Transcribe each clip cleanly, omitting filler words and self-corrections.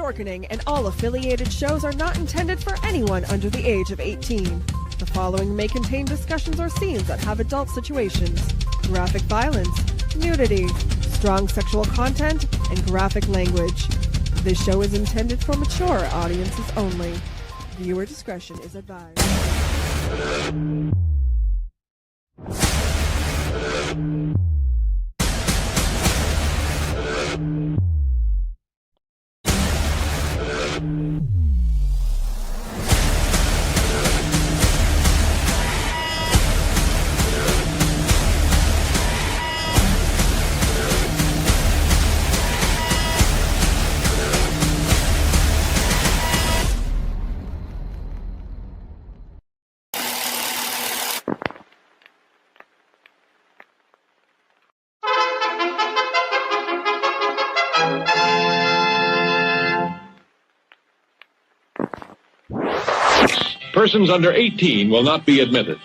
Torkening and all affiliated shows are not intended for anyone under the age of 18. The following may contain discussions or scenes that have adult situations, graphic violence, nudity, strong sexual content, and graphic language. This show is intended for mature audiences only. Viewer discretion is advised. Persons under 18 will not be admitted.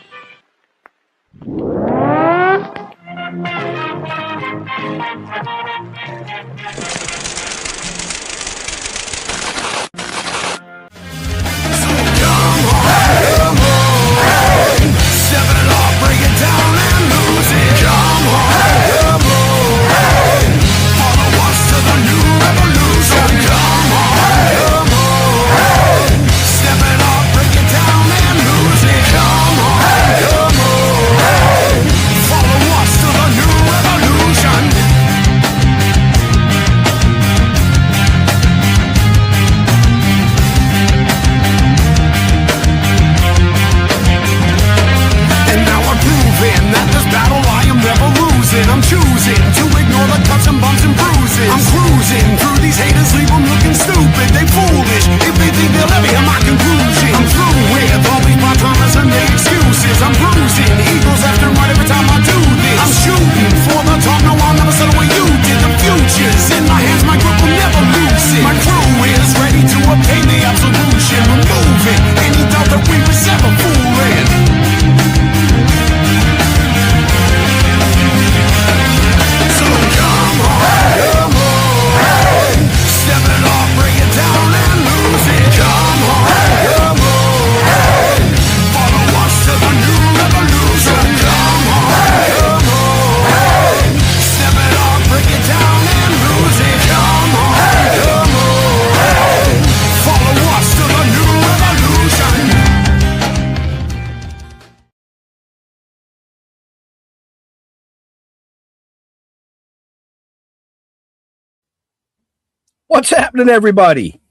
What's happening, everybody?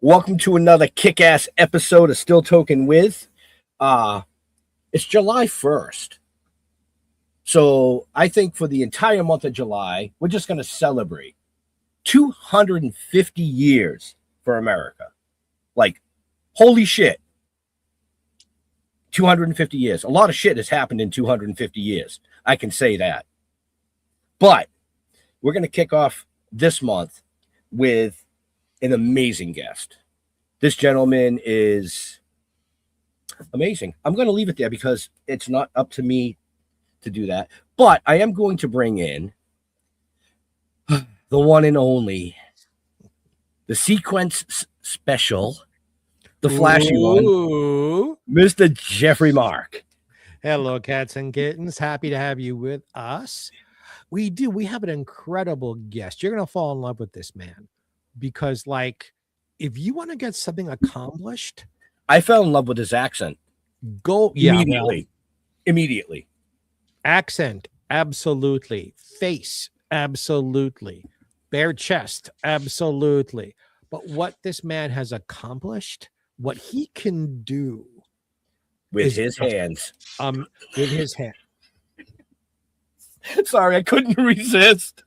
Welcome to another kick-ass episode of Still Toking with. It's July 1st. So I think for the entire month of July, we're just going to celebrate 250 years for America. Like, holy shit. 250 years. A lot of shit has happened in 250 years. I can say that. But we're going to kick off this month with an amazing guest. This gentleman is amazing. I'm going to leave it there because it's not up to me to do that. But I am going to bring in the one and only, the sequence special, the flashy one, Mr. Jeffrey Mark. Hello, cats and kittens. Happy to have you with us. We have an incredible guest. You're going to fall in love with this man because, like, if you want to get something accomplished, I fell in love with his accent. Immediately. Accent, absolutely. Face, absolutely. Bare chest, absolutely. But what this man has accomplished, what he can do with his hands. With his hand. Sorry, I couldn't resist.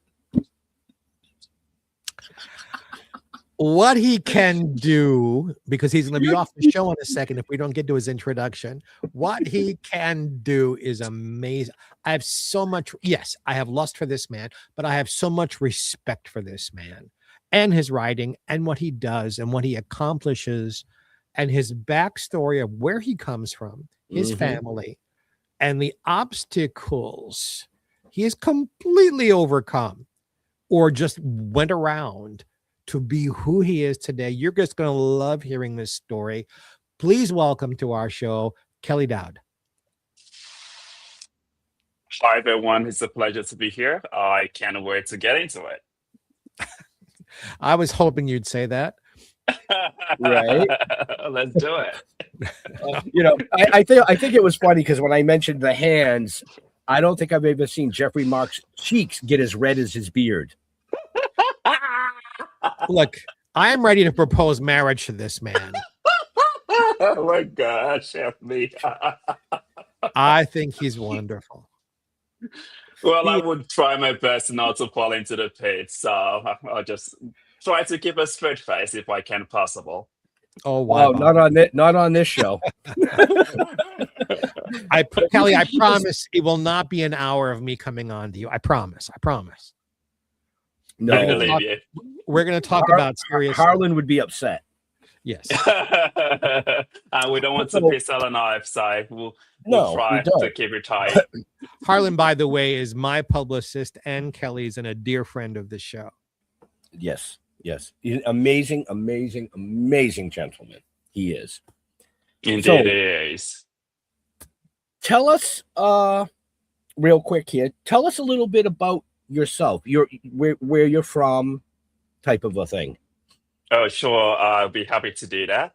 What he can do, because he's going to be off the show in a second if we don't get to his introduction. What he can do is amazing. I have so much, yes, I have lust for this man, but I have so much respect for this man and his writing and what he does and what he accomplishes and his backstory of where he comes from, his family, and the obstacles he has completely overcome or just went around to be who he is today. You're just going to love hearing this story. Please welcome to our show, Kelly Dowd. Hi, everyone. It's a pleasure to be here. I can't wait to get into it. I was hoping you'd say that. Right. Let's do it. I think it was funny because when I mentioned the hands, I don't think I've ever seen Jeffrey Mark's cheeks get as red as his beard. Look, I am ready to propose marriage to this man. Oh my gosh, help me. I think he's wonderful. Well, I would try my best not to fall into the pit, so I'll just try to keep a straight face if I can possible. Oh wow! Not on this show. Kelly, I promise it will not be an hour of me coming on to you. I promise. No, I believe you. We're going to talk about serious. Harlan would be upset. Yes. And we don't want to be selling our side. We'll try to keep it tight. Harlan, by the way, is my publicist and Kelly's and a dear friend of the show. Yes. He's an amazing gentleman. He is. Indeed, he is. Tell us, real quick here. Tell us a little bit about yourself. Where you're from, type of a thing. Oh, sure. I'll be happy to do that.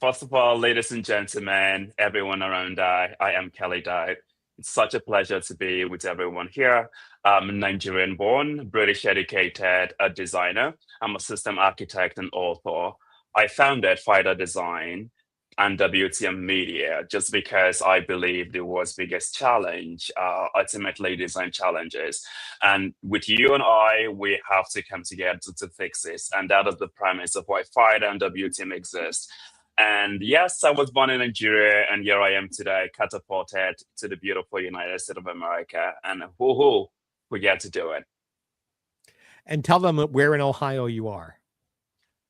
First of all, ladies and gentlemen, everyone around, I am Kelly Dowd. It's such a pleasure to be with everyone here. I'm Nigerian born, British educated, a designer. I'm a system architect and author. I founded Fighter Design and WTM Media just because I believe the world's biggest challenge, ultimately design challenges. And with you and I, we have to come together to fix this. And that is the premise of why Fighter and WTM exist. And yes, I was born in Nigeria, and here I am today, catapulted to the beautiful United States of America. And we get to do it. And tell them where in Ohio you are.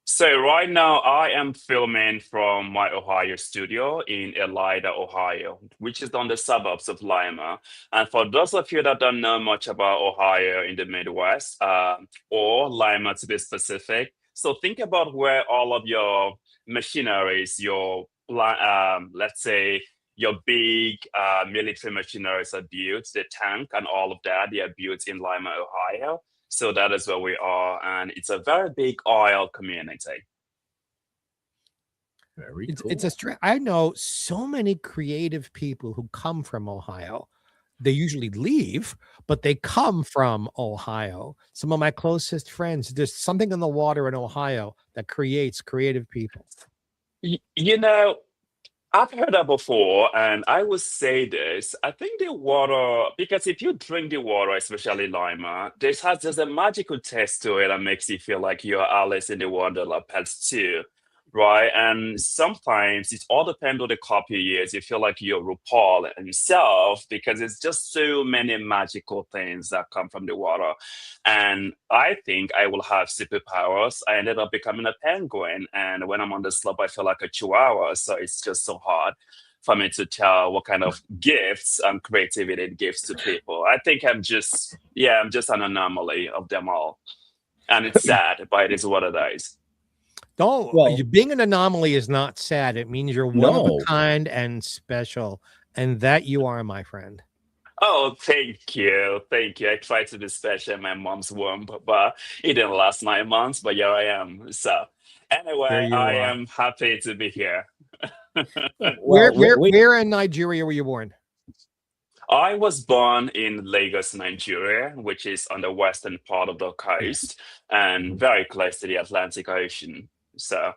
So right now, I am filming from my Ohio studio in Elida, Ohio, which is on the suburbs of Lima. And for those of you that don't know much about Ohio in the Midwest, or Lima to be specific, so think about where all of your machineries, your let's say your big military machineries are built, the tank and all of that, they are built in Lima, Ohio. So that is where we are, and it's a very big oil community. Very cool. I know so many creative people who come from Ohio. They usually leave, but they come from Ohio. Some of my closest friends, there's something in the water in Ohio that creates creative people. You know, I've heard that before, and I will say this. I think the water, because if you drink the water, especially Lima, there's a magical taste to it that makes you feel like you're Alice in the Wonderland Part 2, right? And sometimes it all depends on the couple of years. You feel like you're RuPaul himself because it's just so many magical things that come from the water. And I think I will have superpowers. I ended up becoming a penguin. And when I'm on the slope, I feel like a chihuahua. So it's just so hard for me to tell what kind of gifts and creativity it gives to people. I think I'm just an anomaly of them all. And it's sad, but it is what it is. Being an anomaly is not sad. It means you're one of a kind and special. And that you are, my friend. Oh, thank you. I tried to be special in my mom's womb, but it didn't last 9 months, but here I am. So anyway, I am happy to be here. Where in Nigeria were you born? I was born in Lagos, Nigeria, which is on the western part of the coast and very close to the Atlantic Ocean. So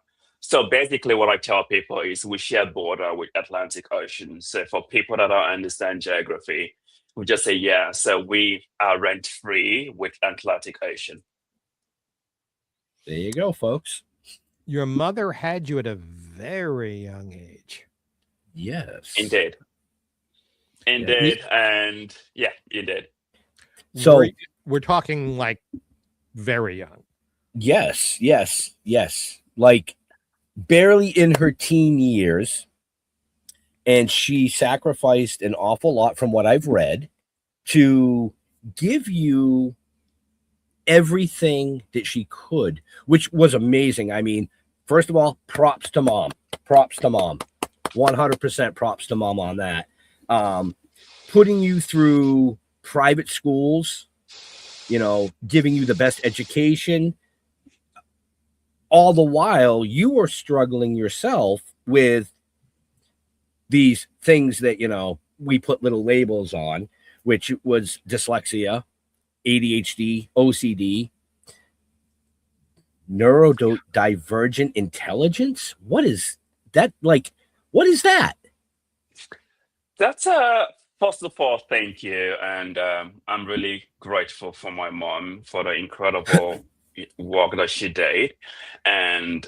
basically what I tell people is we share border with Atlantic Ocean. So for people that don't understand geography, we just say, yeah, so we are rent-free with Atlantic Ocean. There you go, folks. Your mother had you at a very young age. Yes. Indeed. And yeah, indeed. So we're talking like very young. Yes. Like barely in her teen years. And she sacrificed an awful lot from what I've read to give you everything that she could, which was amazing. I mean, first of all, props to mom. Props to mom. 100% props to mom on that. Putting you through private schools, you know, giving you the best education. All the while, you were struggling yourself with these things that, you know, we put little labels on, which was dyslexia, ADHD, OCD, neurodivergent intelligence. What is that? Like, what is that? That's first of all, thank you, and I'm really grateful for my mom for the incredible work that she did. And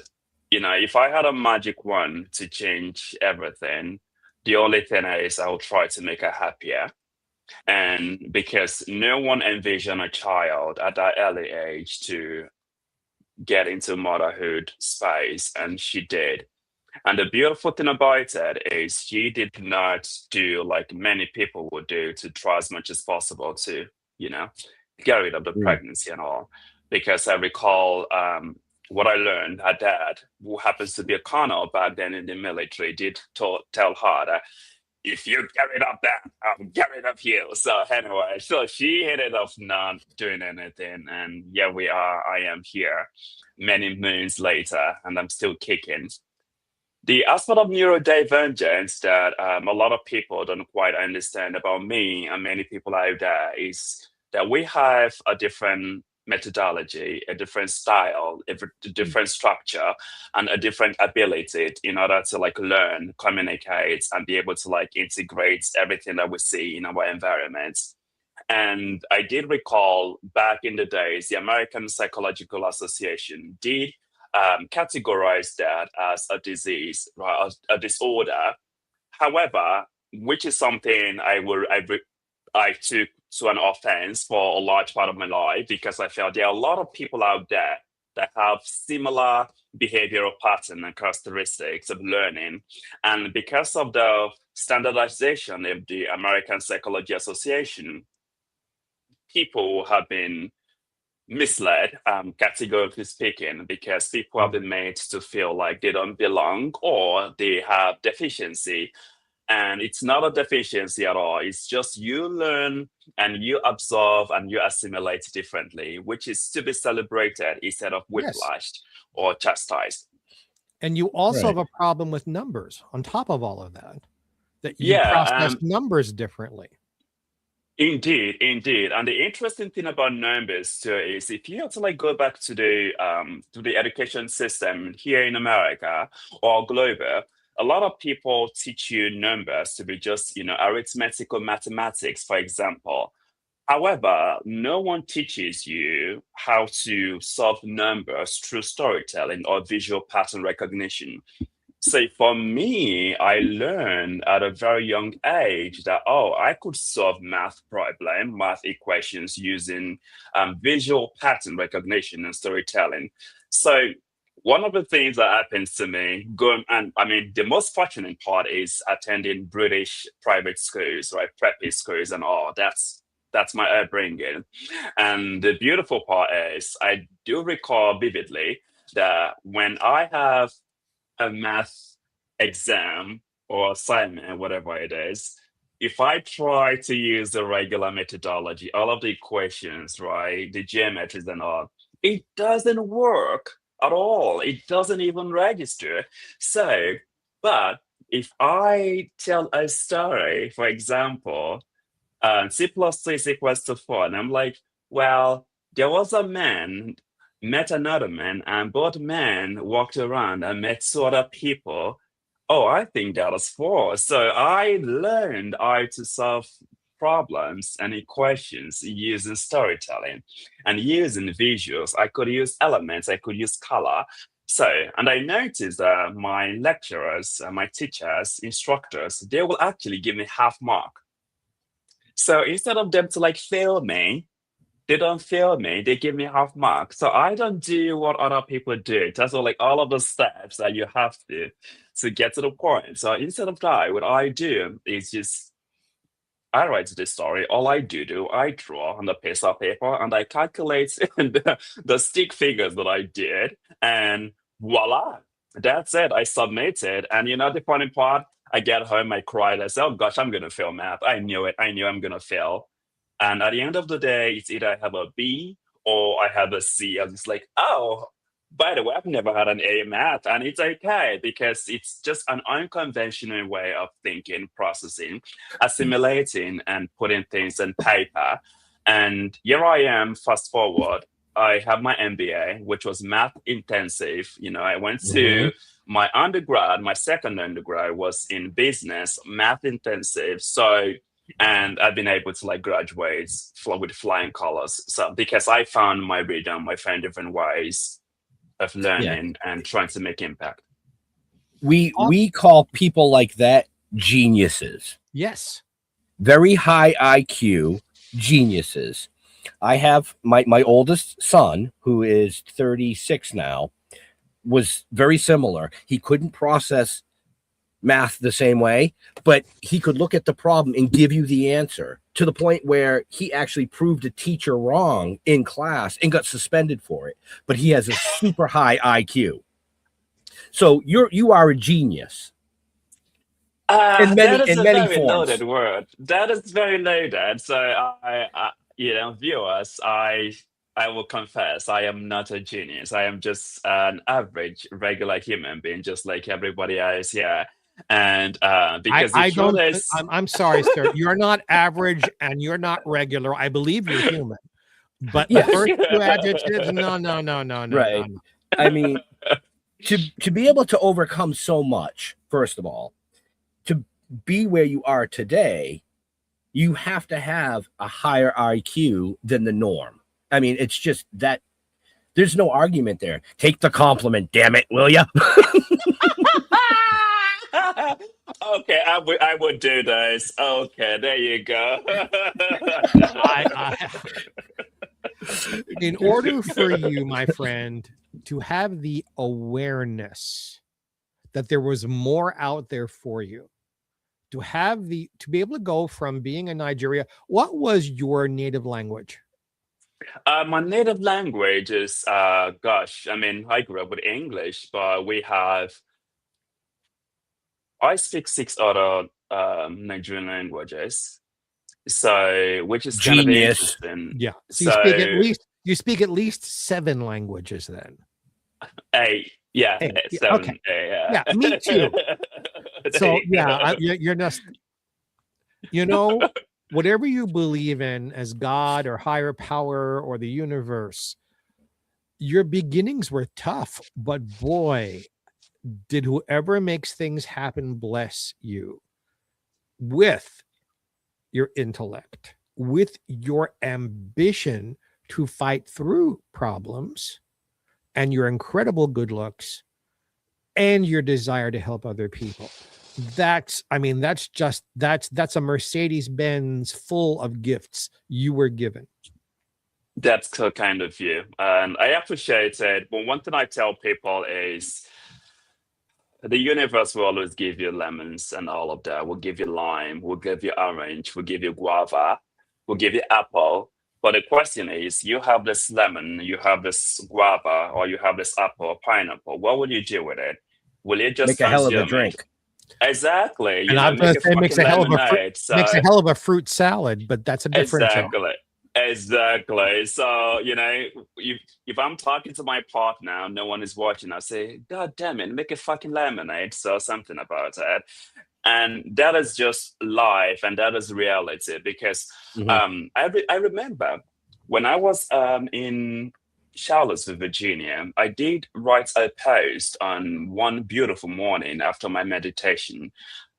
you know, if I had a magic wand to change everything, the only thing is I will try to make her happier. And because no one envisioned a child at that early age to get into motherhood space, and she did. And the beautiful thing about it is she did not do like many people would do to try as much as possible to, you know, get rid of the pregnancy and all. Because I recall what I learned, her dad, who happens to be a colonel back then in the military, did tell her that if you get rid of that, I'll get rid of you. So anyway, so she ended up not doing anything. And here we are, I am here many moons later, and I'm still kicking. The aspect of neurodivergence that a lot of people don't quite understand about me and many people out there is that we have a different methodology, a different style, a different structure, and a different ability in order to like learn, communicate, and be able to like integrate everything that we see in our environments. And I did recall back in the days, the American Psychological Association did categorize that as a disease, right, a disorder. However, which is something I took to an offense for a large part of my life because I felt there are a lot of people out there that have similar behavioral pattern and characteristics of learning. And because of the standardization of the American Psychology Association, people have been misled, categorically speaking, because people have been made to feel like they don't belong or they have deficiency. And it's not a deficiency at all. It's just you learn and you absorb and you assimilate differently, which is to be celebrated instead of Yes. whiplashed or chastised. And you also Right. have a problem with numbers on top of all of that, that you Yeah, process numbers differently. indeed, indeed. And the interesting thing about numbers too is if you have to like go back to the education system here in America or global, a lot of people teach you numbers to be just, you know, arithmetic or mathematics, for example. However, no one teaches you how to solve numbers through storytelling or visual pattern recognition. So for me, I learned at a very young age that, oh, I could solve math equations using visual pattern recognition and storytelling. So one of the things that happens to me, going and I mean, the most fortunate part is attending British private schools, right, preppy schools and all. That's my upbringing. And the beautiful part is I do recall vividly that when I have a math exam or assignment, whatever it is, if I try to use the regular methodology, all of the equations, right, the geometries and all, it doesn't work at all. It doesn't even register. So, but if I tell a story, for example, C plus 2 is equals to 4. And I'm like, well, there was a man met another man, and both men walked around and met two other people. Oh, I think that was 4. So I learned how to solve problems and equations using storytelling and using visuals. I could use elements, I could use color. So, and I noticed that my lecturers, my teachers, instructors, they will actually give me half mark. So instead of them to like fail me, they don't fail me, they give me half mark. So I don't do what other people do. That's all like all of the steps that you have to get to the point. So instead of that, what I do is just I write the story. All I do, I draw on a piece of paper and I calculate the stick figures that I did, and voila, that's it. I submitted, and the funny part, I get home, I cried. I said, "Oh gosh, I'm gonna fail math. I knew it. I knew I'm gonna fail." And at the end of the day, it's either I have a B or I have a C. I was just like, "Oh, by the way, I've never had an A in math," and it's okay because it's just an unconventional way of thinking, processing, assimilating, and putting things in paper. And here I am, fast forward. I have my MBA, which was math intensive. I went Mhm. to my undergrad, my second undergrad was in business, math intensive. So, and I've been able to like graduate with flying colors. So, because I found my rhythm, I found different ways of Yeah. learning and trying to make impact. We call people like that geniuses. Yes. Very high IQ geniuses. I have my oldest son, who is 36 now, was very similar. He couldn't process math the same way, but he could look at the problem and give you the answer, to the point where he actually proved a teacher wrong in class and got suspended for it. But he has a super high IQ. So you are a genius in That is a many very forms. loaded word. That is very loaded. So viewers, I will confess, I am not a genius. I am just an average, regular human being, just like everybody else here. And because the I truth don't. is, I'm sorry, sir. You're not average and you're not regular. I believe you're human, but the Yes. first two adjectives, no, no, no, no, no, no, Right. no. I mean, to be able to overcome so much, first of all, to be where you are today, you have to have a higher IQ than the norm. I mean, it's just that there's no argument there. Take the compliment, damn it, will you? okay, I would do this. Okay, there you go. I in order for you, my friend, to have the awareness that there was more out there for you, to be able to go from being in Nigeria, what was your native language? My native language is, gosh, I mean, I grew up with English, but I speak six other Nigerian languages, so which is kind of Genius. interesting. Yeah. So So, you speak at least 7 languages then. yeah, Hey, yeah, okay. seven, yeah. Yeah, me too. There So you yeah, go. you're just, whatever you believe in as God or higher power or the universe, your beginnings were tough, but boy, did whoever makes things happen bless you with your intellect, with your ambition to fight through problems, and your incredible good looks, and your desire to help other people. That's a Mercedes Benz full of gifts you were given. That's so kind of you, and I appreciate it. But one thing I tell people is the universe will always give you lemons and all of that. We'll give you lime, we'll give you orange, we'll give you guava, we'll give you apple. But the question is, you have this lemon, you have this guava, or you have this apple or pineapple. What will you do with it? Will you just Make a hell of a consume it? drink. Exactly. And I'm Make going a to say fucking lemonade. makes So a hell of a fruit salad, but that's a different show. exactly. Exactly. So, if I'm talking to my partner, no one is watching, I say, God damn it, make a fucking lemonade. So something about that. And that is just life and that is reality because Mhm. I remember when I was in Charlottesville, Virginia, I did write a post on one beautiful morning after my meditation.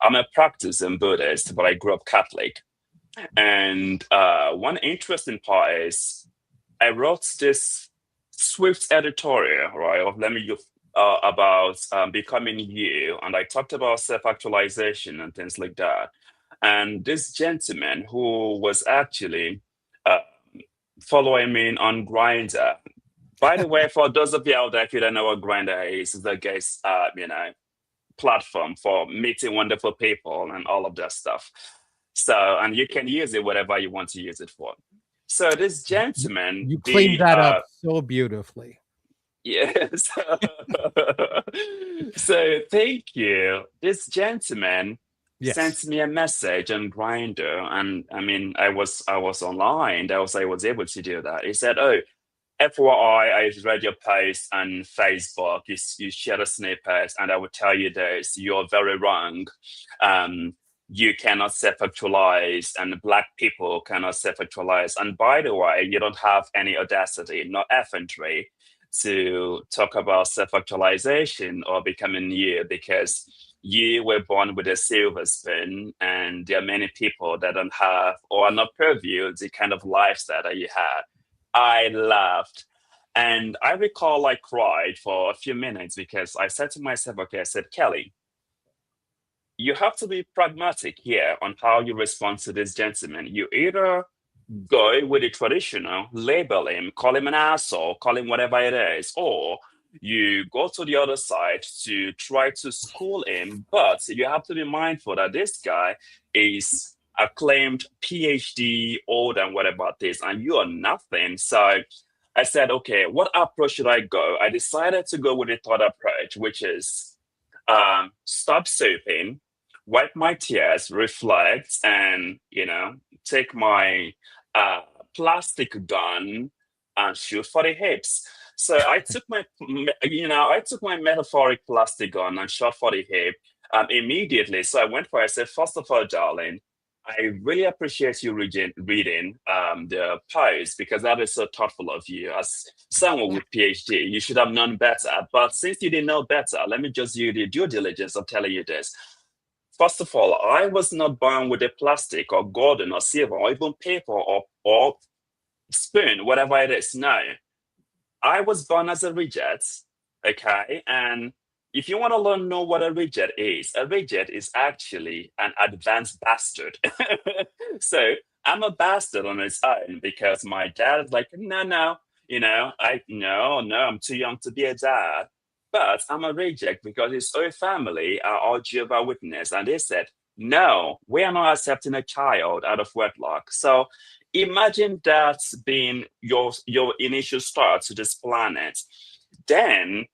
I'm a practicing Buddhist, but I grew up Catholic. And one interesting part is I wrote this Swift editorial, right, of let me about becoming you, and I talked about self-actualization and things like that. And this gentleman who was actually uh, following me on Grinder. By the way, for those of you out there, if you don't know what Grinder is, it's the guy's platform for meeting wonderful people and all of that stuff. So, and you can use it whatever you want to use it for. So this gentleman, You cleaned that up so beautifully. yes. So thank you. This gentleman Yes. sent me a message on Grinder, and I mean, I was online. I was able to do that. He said, "Oh, FYI, I read your post on Facebook. You shared a snippet, and I will tell you this: you're very wrong. Um, you cannot self-actualize, and Black people cannot self-actualize. And by the way, you don't have any audacity, no effrontery, to talk about self-actualization or becoming you, because you were born with a silver spoon, and there are many people that don't have or are not privy the kind of lifestyle that you had." I laughed. And I recall I cried for a few minutes because I said to myself, okay, I said, Kelly, you have to be pragmatic here on how you respond to this gentleman. You either go with the traditional, label him, call him an asshole, call him whatever it is, or you go to the other side to try to school him. But you have to be mindful that this guy is acclaimed PhD, old and whatever it is, and you are nothing. So I said, okay, what approach should I go? I decided to go with the third approach, which is stop soaping, wipe my tears, reflect, and take my plastic gun and shoot for the hips. So I took my metaphoric plastic gun and shot for the hip immediately. So I went for it. I said, first of all, darling, I really appreciate you reading the post, because that is so thoughtful of you. As someone with PhD, you should have known better. But since you didn't know better, let me just use the due diligence of telling you this. First of all, I was not born with a plastic or golden or silver or even paper or spoon, whatever it is. No, I was born as a reject, okay? And if you want to know what a reject is actually an advanced bastard. So I'm a bastard on its own because my dad is like, no, I'm too young to be a dad. But I'm a reject because his whole family are all Jehovah's Witness, and they said, no, we are not accepting a child out of wedlock. So imagine that being your initial start to this planet. Then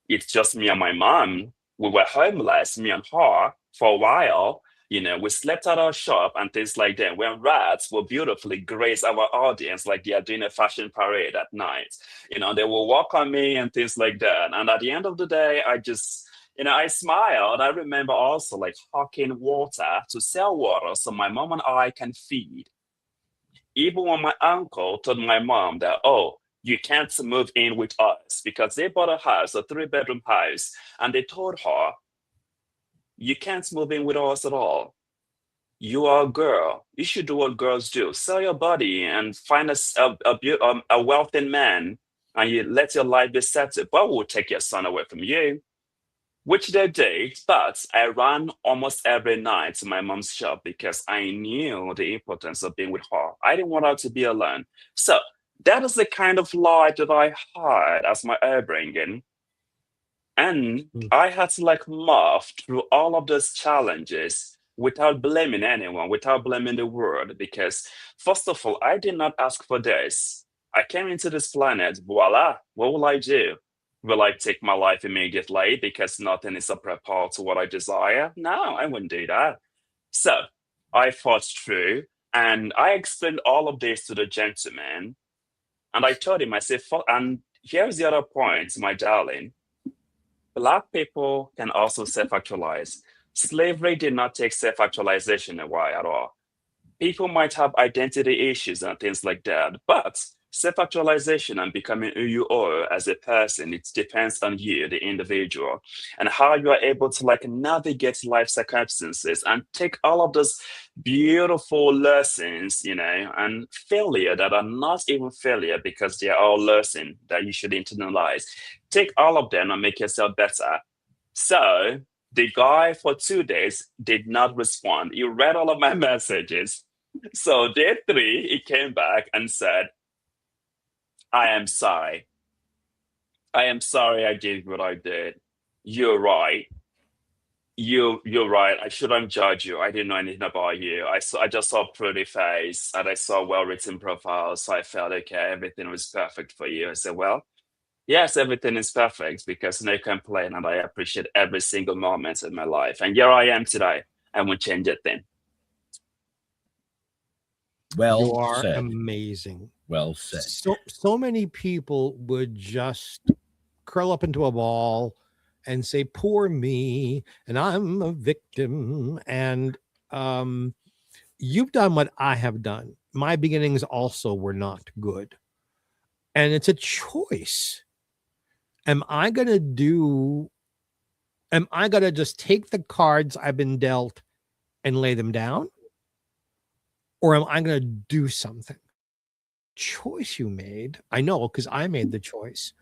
it's just me and my mom. We were homeless, me and her, for a while. We slept at our shop and things like that. When rats will beautifully graze our audience like they are doing a fashion parade at night. They will walk on me and things like that. And at the end of the day, I just, I smiled. I remember also like hawking water to sell water so my mom and I can feed. Even when my uncle told my mom that, oh, you can't move in with us, because they bought a house, a 3-bedroom house, and they told her, you can't move in with us at all. You are a girl. You should do what girls do. Sell your body and find a wealthy man, and you let your life be settled. But we'll take your son away from you. Which they did, but I ran almost every night to my mom's shop because I knew the importance of being with her. I didn't want her to be alone. So that is the kind of life that I had as my upbringing. And I had to morph through all of those challenges without blaming anyone, without blaming the world. Because first of all, I did not ask for this. I came into this planet, voila, what will I do? Will I take my life immediately because nothing is a prepare to what I desire? No, I wouldn't do that. So I fought through, and I explained all of this to the gentleman. And I told him, I said, and here's the other point, my darling. Black people can also self-actualize. Slavery did not take self-actualization away at all. People might have identity issues and things like that, but self-actualization and becoming who you are as a person, it depends on you, the individual, and how you are able to navigate life circumstances and take all of those beautiful lessons, and failure that are not even failure because they are all lessons that you should internalize. Take all of them and make yourself better. So the guy for 2 days did not respond. He read all of my messages. So day 3, he came back and said, I am sorry. I am sorry I did what I did. You're right. You're right. I shouldn't judge you. I didn't know anything about you. I just saw a pretty face and I saw well-written profiles. So I felt okay, everything was perfect for you. I said, well, yes, everything is perfect because no complaint, and I appreciate every single moment in my life. And here I am today. I won't change a thing. Well You are said. amazing. Well said. So many people would just curl up into a ball and say, poor me, and I'm a victim. And you've done what I have done. My beginnings also were not good. And it's a choice. Am I going to just take the cards I've been dealt and lay them down? Or am I going to do something? Choice you made. I know, because I made the choice.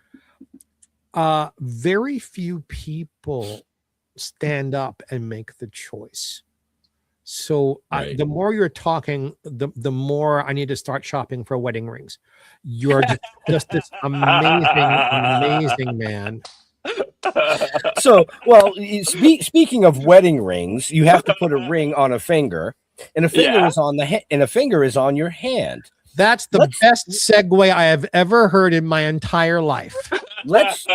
Very few people stand up and make the choice. So Right. the more you're talking, the more I need to start shopping for wedding rings. You're just this amazing man. So, well, speaking of wedding rings, you have to put a ring on a finger, and a finger Yeah. is on the and a finger is on your hand. That's the best segue I have ever heard in my entire life. Let's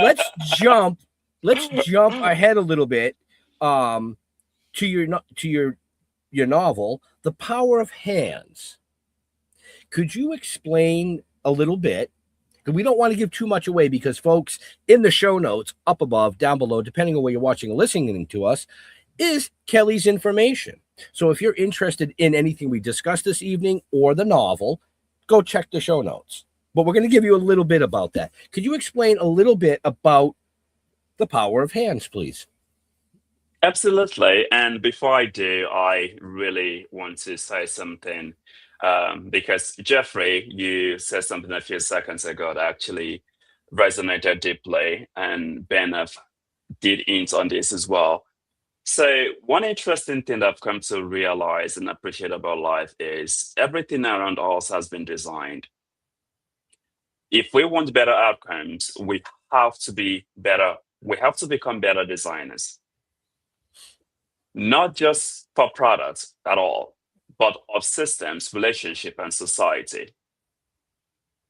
jump ahead a little bit to your novel, The Power of Hands. Could you explain a little bit? Because we don't want to give too much away, because folks, in the show notes, up above, down below, depending on where you're watching or listening to us, is Kelly's information. So if you're interested in anything we discussed this evening or the novel, go check the show notes. But we're going to give you a little bit about that. Could you explain a little bit about The Power of Hands, please? Absolutely. And before I do, I really want to say something, because Jeffrey, you said something a few seconds ago that actually resonated deeply, and Ben have did hint on this as well. So one interesting thing that I've come to realize and appreciate about life is everything around us has been designed. If we want better outcomes, we have to be better. We have to become better designers, not just for products at all, but of systems, relationship, and society.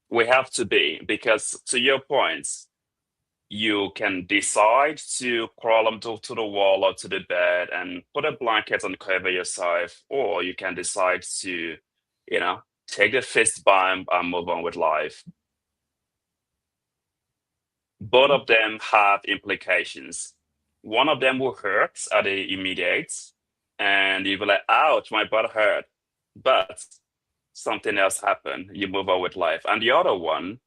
We have to be, because to your points, you can decide to crawl onto to the wall or to the bed and put a blanket and cover yourself, or you can decide to, take the fist bump and move on with life. Both of them have implications. One of them will hurt at the immediate, and you'll be like, ouch, my butt hurt. But something else happened. You move on with life. And the other one,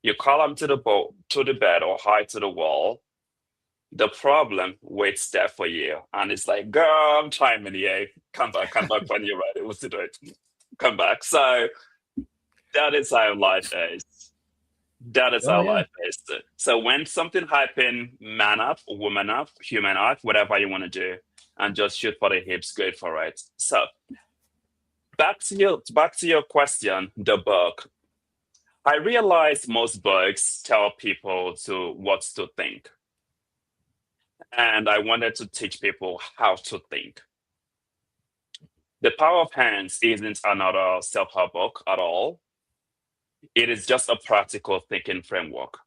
you call them to the bed or hide to the wall. The problem waits there for you. And it's like, girl, I'm timing you. Come back when you're ready. Let's do it. Come back. So that is how life is. That is how life is. So when something happens, man up, woman up, human up, whatever you want to do, and just shoot for the hips, go for it. So back to your question, the book. I realize most books tell people what to think. And I wanted to teach people how to think. The Power of Hands isn't another self-help book at all. It is just a practical thinking framework.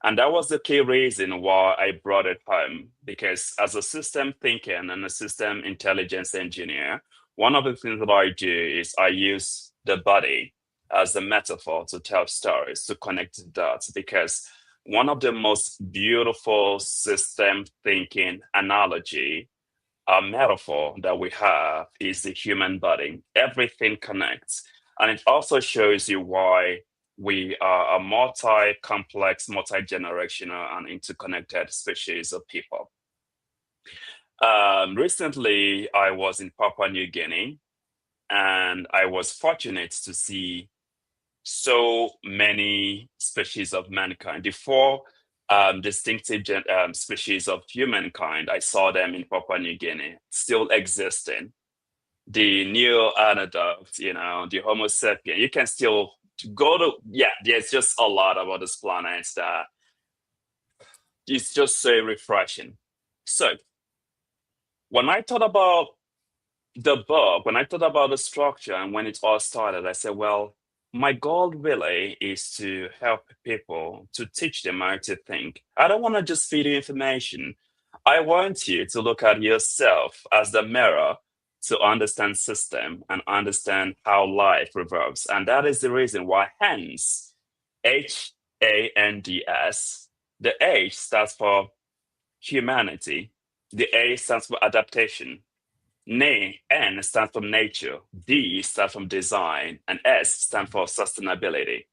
And that was the key reason why I brought it home, because as a system thinker and a system intelligence engineer, one of the things that I do is I use the body as a metaphor to tell stories, to connect the dots, because one of the most beautiful system thinking analogy, a metaphor that we have, is the human body. Everything connects. And it also shows you why we are a multi-complex, multi-generational, and interconnected species of people. Recently, I was in Papua New Guinea, and I was fortunate to see so many species of mankind. The four distinctive species of humankind, I saw them in Papua New Guinea, still existing. The Neanderthals, the Homo sapien, you can still go to, there's just a lot about this planet that it's just so refreshing. So when I thought about the book, when I thought about the structure and when it all started, I said, well, my goal really is to help people, to teach them how to think. I don't want to just feed you information. I want you to look at yourself as the mirror to understand system and understand how life revolves. And that is the reason why, hence, HANDS, the H stands for humanity, the A stands for adaptation, N stands for nature, D stands for design, and S stands for sustainability.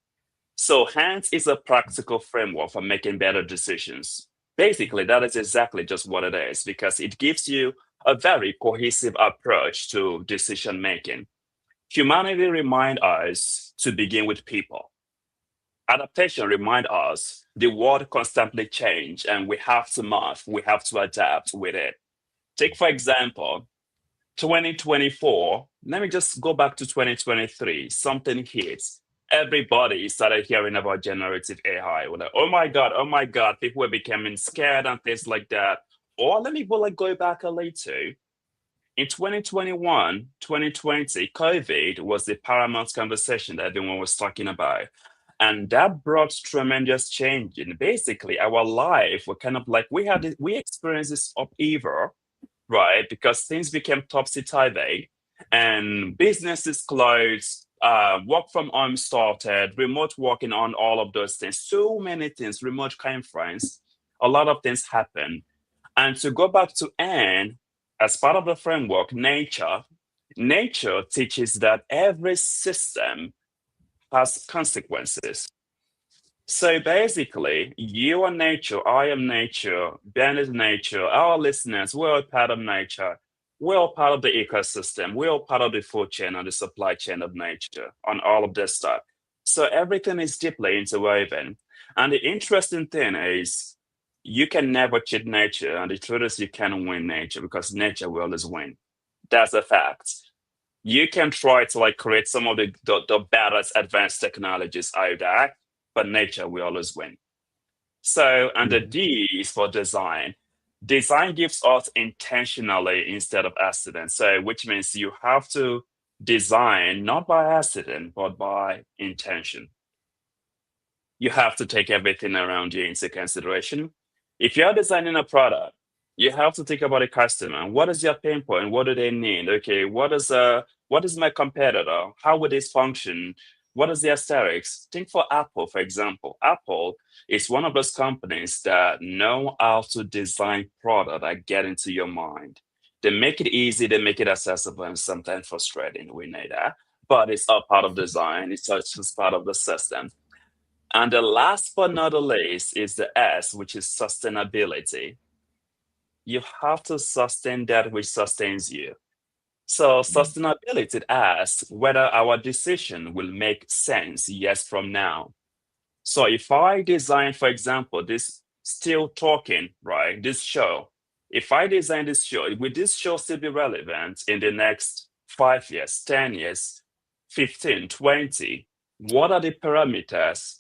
So HANDS is a practical framework for making better decisions. Basically, that is exactly just what it is, because it gives you a very cohesive approach to decision making. Humanity reminds us to begin with people. Adaptation reminds us the world constantly change and we have to morph, we have to adapt with it. Take, for example, 2024, let me just go back to 2023. Something hits. Everybody started hearing about generative AI. We're like, oh my God, people were becoming scared and things like that. Or let me go back a little. In 2021, 2020, COVID was the paramount conversation that everyone was talking about. And that brought tremendous change in basically our life. We're kind of like, we experienced this upheaval, right? Because things became topsy-turvy and businesses closed, work from home started, remote working on all of those things. So many things, remote conference, a lot of things happened. And to go back to Anne, as part of the framework, nature teaches that every system has consequences. So basically, you are nature, I am nature, Ben is nature, our listeners, we're all part of nature. We're all part of the ecosystem. We're all part of the food chain and the supply chain of nature on all of this stuff. So everything is deeply interwoven. And the interesting thing is you can never cheat nature. And the truth is you can win nature because nature will always win. That's a fact. You can try to create some of the baddest advanced technologies out there, but nature will always win. So, and the D is for design. Design gives us intentionally instead of accident. So, which means you have to design not by accident, but by intention. You have to take everything around you into consideration. If you're designing a product, you have to think about the customer. What is your pain point? What do they need? Okay, what is my competitor? How would this function? What is the aesthetics? Think for Apple, for example. Apple is one of those companies that know how to design product that get into your mind. They make it easy, they make it accessible, and sometimes frustrating. We know that, but it's all part of design. It's just part of the system. And the last but not the least is the S, which is sustainability. You have to sustain that which sustains you. So sustainability asks whether our decision will make sense years from now. So if I design, for example, this Still Talking, right, this show, if I design this show, will this show still be relevant in the next 5 years, 10 years, 15, 20? What are the parameters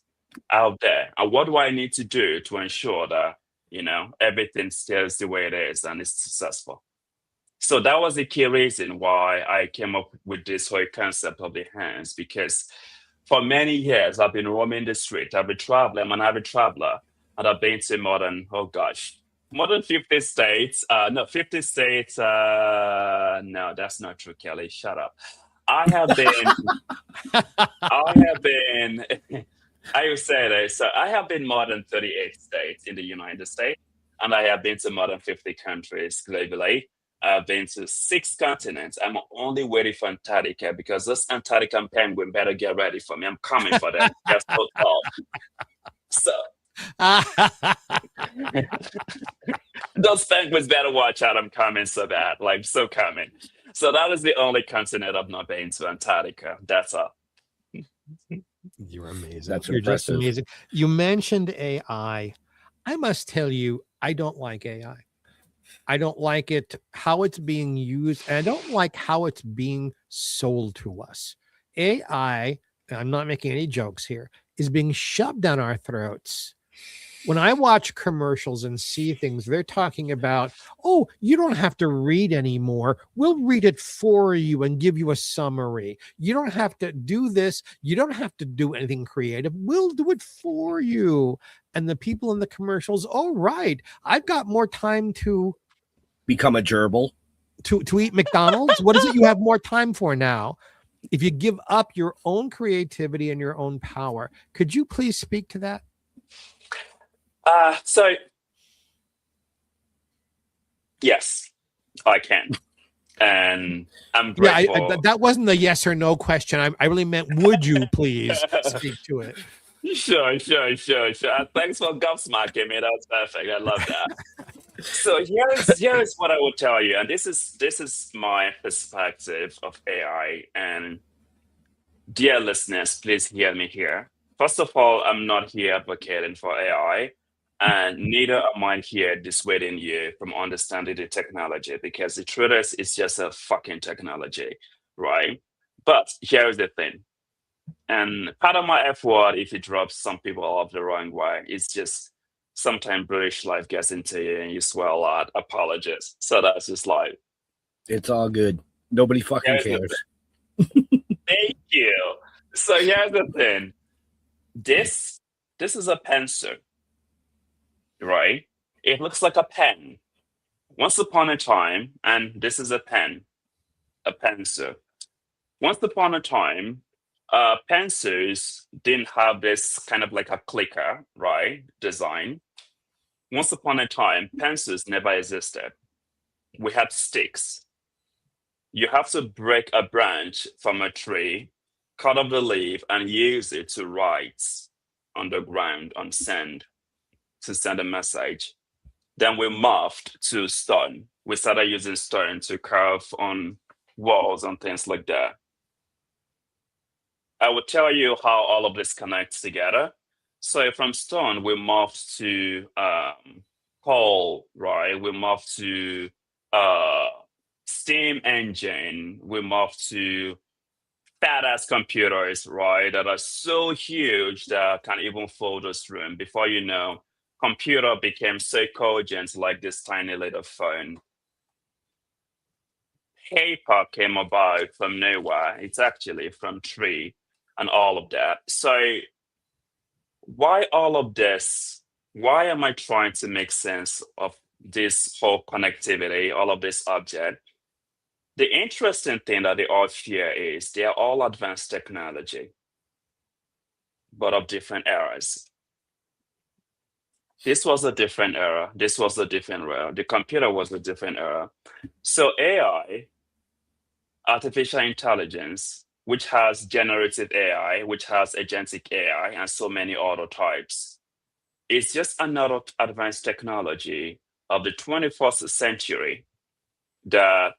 out there? And what do I need to do to ensure that, everything stays the way it is and is successful? So that was the key reason why I came up with this whole concept of the hands, because for many years I've been roaming the street. I've been traveling. I'm an avid traveler, and I've been to more than 50 states. No, 50 states. No, that's not true, Kelly. Shut up. I have been. I will say this. So I have been more than 38 states in the United States, and I have been to more than 50 countries globally. I've been to 6 continents. I'm only waiting for Antarctica because this Antarctican penguin better get ready for me. I'm coming for them. They're so tall. So those penguins better watch out. I'm coming so bad. So coming. So that is the only continent I've not been to, Antarctica. That's all. You're amazing. That's You're impressive. just amazing. You mentioned AI. I must tell you, I don't like AI. I don't like it, how it's being used. And I don't like how it's being sold to us. AI, and I'm not making any jokes here, is being shoved down our throats When I watch commercials and see things, they're talking about, oh, you don't have to read anymore. We'll read it for you and give you a summary. You don't have to do this. You don't have to do anything creative. We'll do it for you. And the people in the commercials, oh, right, I've got more time to Become a gerbil. to eat McDonald's. What is it you have more time for now? If you give up your own creativity and your own power, could you please speak to that? So yes, I can, and I'm Yeah, grateful. that wasn't a yes or no question. I really meant, would you please speak to it? Sure. Thanks for gobsmacking me. That was perfect. I love that. So here's what I would tell you, and this is my perspective of AI. And dear listeners, please hear me here. First of all, I'm not here advocating for AI, and neither am I here dissuading you from understanding the technology, because the truth is, it's just a fucking technology, right? But here's the thing. And part of my F word, if it drops some people off the wrong way, it's just sometimes British life gets into you and you swear a lot. Apologies. So that's just like, It's all good. Nobody fucking here's the cares. thank you. So here's the thing. This is a pencil, right? It looks like a pen. Once upon a time, and this is a pen, a pencil. Once upon a time, pencils didn't have this kind of like a clicker, right? Design. Once upon a time, pencils never existed. We had sticks. You have to break a branch from a tree, cut off the leaf, and use it to write on the ground, on sand, to send a message. Then we moved to stone. We started using stone to carve on walls and things like that. I will tell you how all of this connects together. So from stone, we moved to coal, right? We moved to steam engine. We moved to fat ass computers, right? That are so huge that can even fold this room. Before you know, computer became so cogent like this tiny little phone. Paper came about from nowhere. It's actually from tree and all of that. So why all of this? Why am I trying to make sense of this whole connectivity, all of this object? The interesting thing that they all share is they are all advanced technology, but of different eras. This was a different era. This was a different era. The computer was a different era. So AI, artificial intelligence, which has generative AI, which has agentic AI, and so many other types, is just another advanced technology of the 21st century that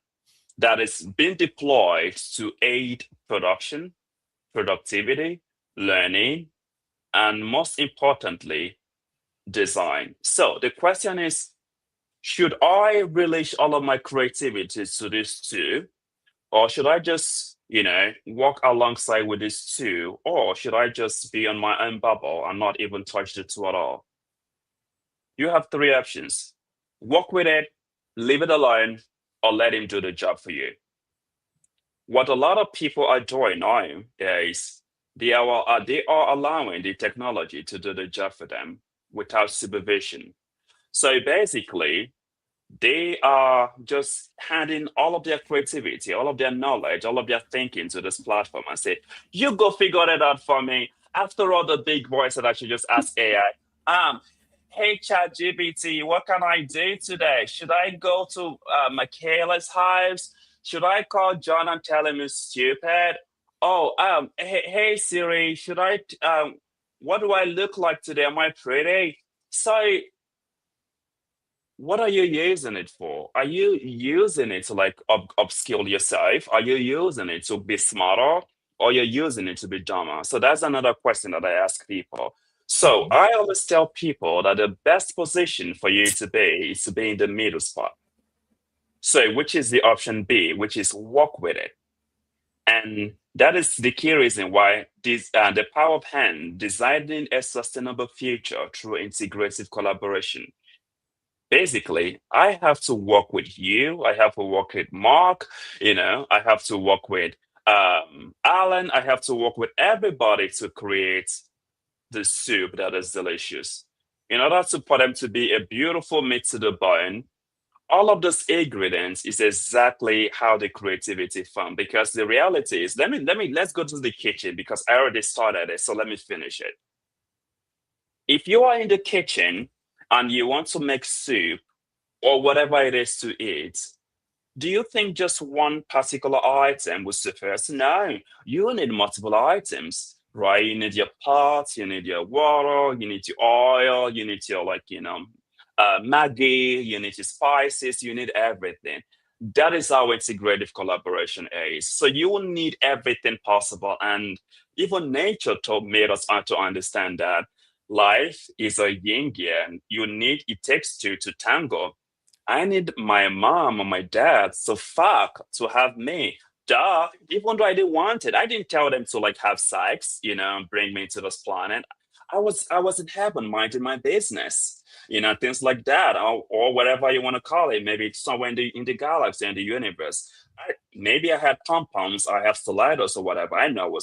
is being deployed to aid production, productivity, learning, and most importantly, design. So the question is, should I release all of my creativity to these two? Or should I just, walk alongside with these two? Or should I just be on my own bubble and not even touch the two at all? You have three options. Work with it, leave it alone, or let him do the job for you. What a lot of people are doing now is they are allowing the technology to do the job for them without supervision. So basically, they are just handing all of their creativity, all of their knowledge, all of their thinking to this platform and say, you go figure it out for me. After all, the big boys said I should just ask AI, hey, ChatGPT, what can I do today? Should I go to Michaela's house? Should I call John and tell him he's stupid? Oh, hey Siri, what do I look like today? Am I pretty? So what are you using it for? Are you using it to like upskill yourself? Are you using it to be smarter? Or you're using it to be dumber? So that's another question that I ask people. So I always tell people that the best position for you to be is to be in the middle spot. So which is the option B, which is work with it. And And that is the key reason why this the power of hand, designing a sustainable future through integrative collaboration. Basically, I have to work with you. I have to work with Mark. I have to work with Alan. I have to work with everybody to create the soup that is delicious. In order for them to be a beautiful meat to the bone, all of those ingredients is exactly how the creativity found. Because the reality is, let's go to the kitchen because I already started it. So let me finish it. If you are in the kitchen and you want to make soup or whatever it is to eat, do you think just one particular item will suffice? No, you need multiple items, right? You need your pot, you need your water, you need your oil, you need your Maggi, you need your spices, you need everything. That is how integrative collaboration is. So you will need everything possible, and even nature made us to understand that life is a yin yang. It takes two to tango. I need my mom or my dad to fuck to have me. Duh. Even though I didn't want it, I didn't tell them to have sex, bring me to this planet. I was in heaven minding my business, things like that, or whatever you want to call it. Maybe it's somewhere in the galaxy, in the universe. Maybe I had pom-poms, I have stilettos or whatever. I know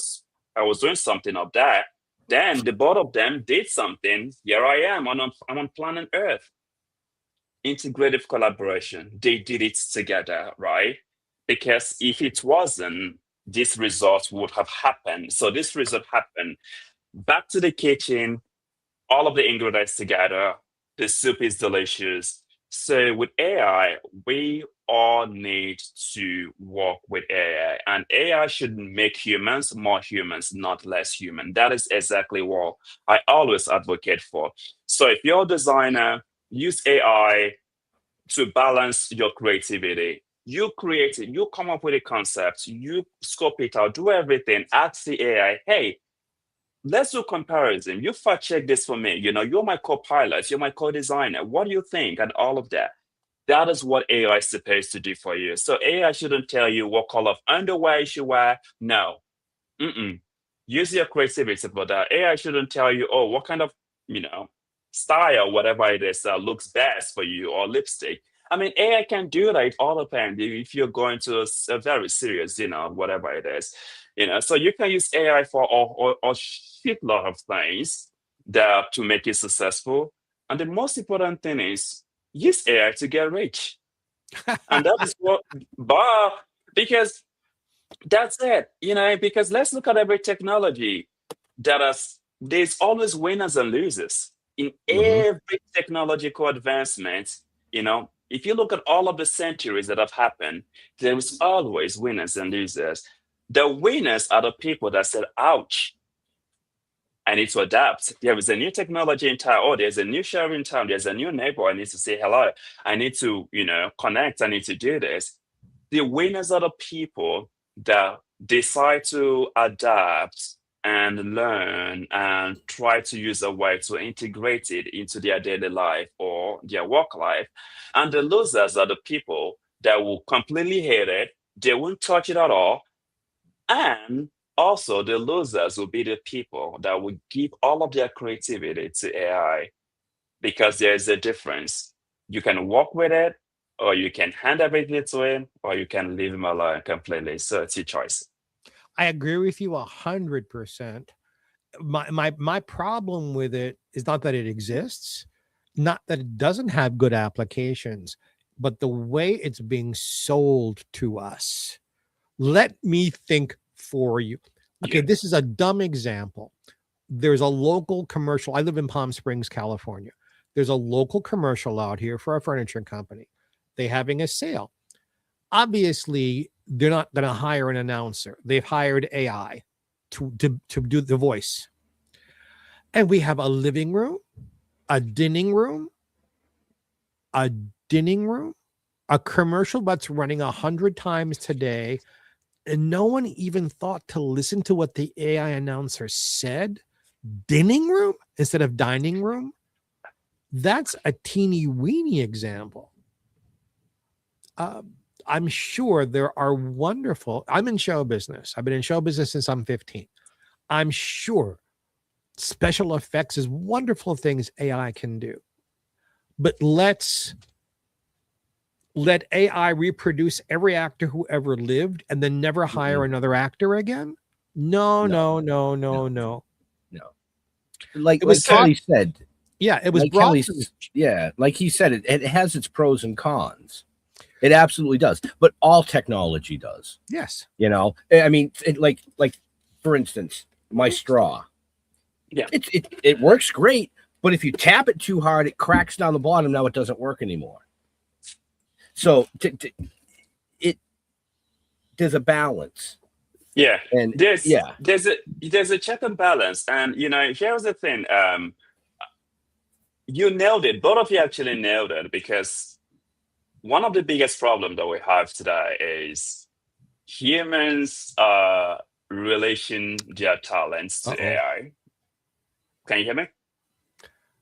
I was doing something of that. Then the both of them did something. Here I am I'm on planet Earth. Integrative collaboration. They did it together, right? Because if it wasn't, this result would have happened. So this result happened. Back to the kitchen, all of the ingredients together. The soup is delicious. So with AI, we all need to work with AI, and AI should make humans more humans, not less human. That is exactly what I always advocate for. So if you're a designer, use AI to balance your creativity. You create it, you come up with a concept, you scope it out, do everything, ask the AI, hey, let's do comparison. You fact check this for me. You're my co-pilot, you're my co-designer. What do you think? And all of that. That is what AI is supposed to do for you. So AI shouldn't tell you what color of underwear you should wear. No. Mm-mm. Use your creativity for that. AI shouldn't tell you, oh, what kind of, style, whatever it is, looks best for you, or lipstick. I mean, AI can do that all the time if you're going to a very serious dinner, whatever it is. So you can use AI for a shitload of things to make it successful. And the most important thing is use AI to get rich. And that is because that's it, because let's look at every technology there's always winners and losers in every technological advancement. If you look at all of the centuries that have happened, there is always winners and losers. The winners are the people that said, ouch, I need to adapt. There is a new technology in town. Oh, there's a new sheriff in town. There's a new neighbor. I need to say hello. I need to, connect. I need to do this. The winners are the people that decide to adapt and learn and try to use a way to integrate it into their daily life or their work life. And the losers are the people that will completely hate it. They won't touch it at all. And also, the losers will be the people that will give all of their creativity to AI, because there's a difference. You can work with it, or you can hand everything to him, or you can leave him alone completely. So it's your choice. I agree with you 100%. My problem with it is not that it exists, not that it doesn't have good applications, but the way it's being sold to us. Let me think for you. Okay, Yeah. this is a dumb example. There's a local commercial. I live in Palm Springs, California. There's a local commercial out here for a furniture company. They're having a sale. Obviously, they're not going to hire an announcer. They've hired AI to do the voice. And we have a living room, a dining room, a commercial that's running 100 times today. And no one even thought to listen to what the AI announcer said. Dining room instead of dining room. That's a teeny weeny example. I'm sure there are wonderful. I'm in show business. I've been in show business since I'm 15. I'm sure special effects is wonderful things AI can do. But let AI reproduce every actor who ever lived and then never hire another actor again? No. Like It was Kelly said, Yeah, it was like brought Kelly, like he said, it has its pros and cons. It absolutely does, but all technology does. Yes. You know, I mean, like for instance, my straw. Yeah. It works great, but if you tap it too hard, it cracks down the bottom. Now it doesn't work anymore. So there's a balance. Yeah, And there's a check and balance, and here's the thing. You nailed it. Both of you actually nailed it, because one of the biggest problems that we have today is humans relation their talents to AI. Can you hear me?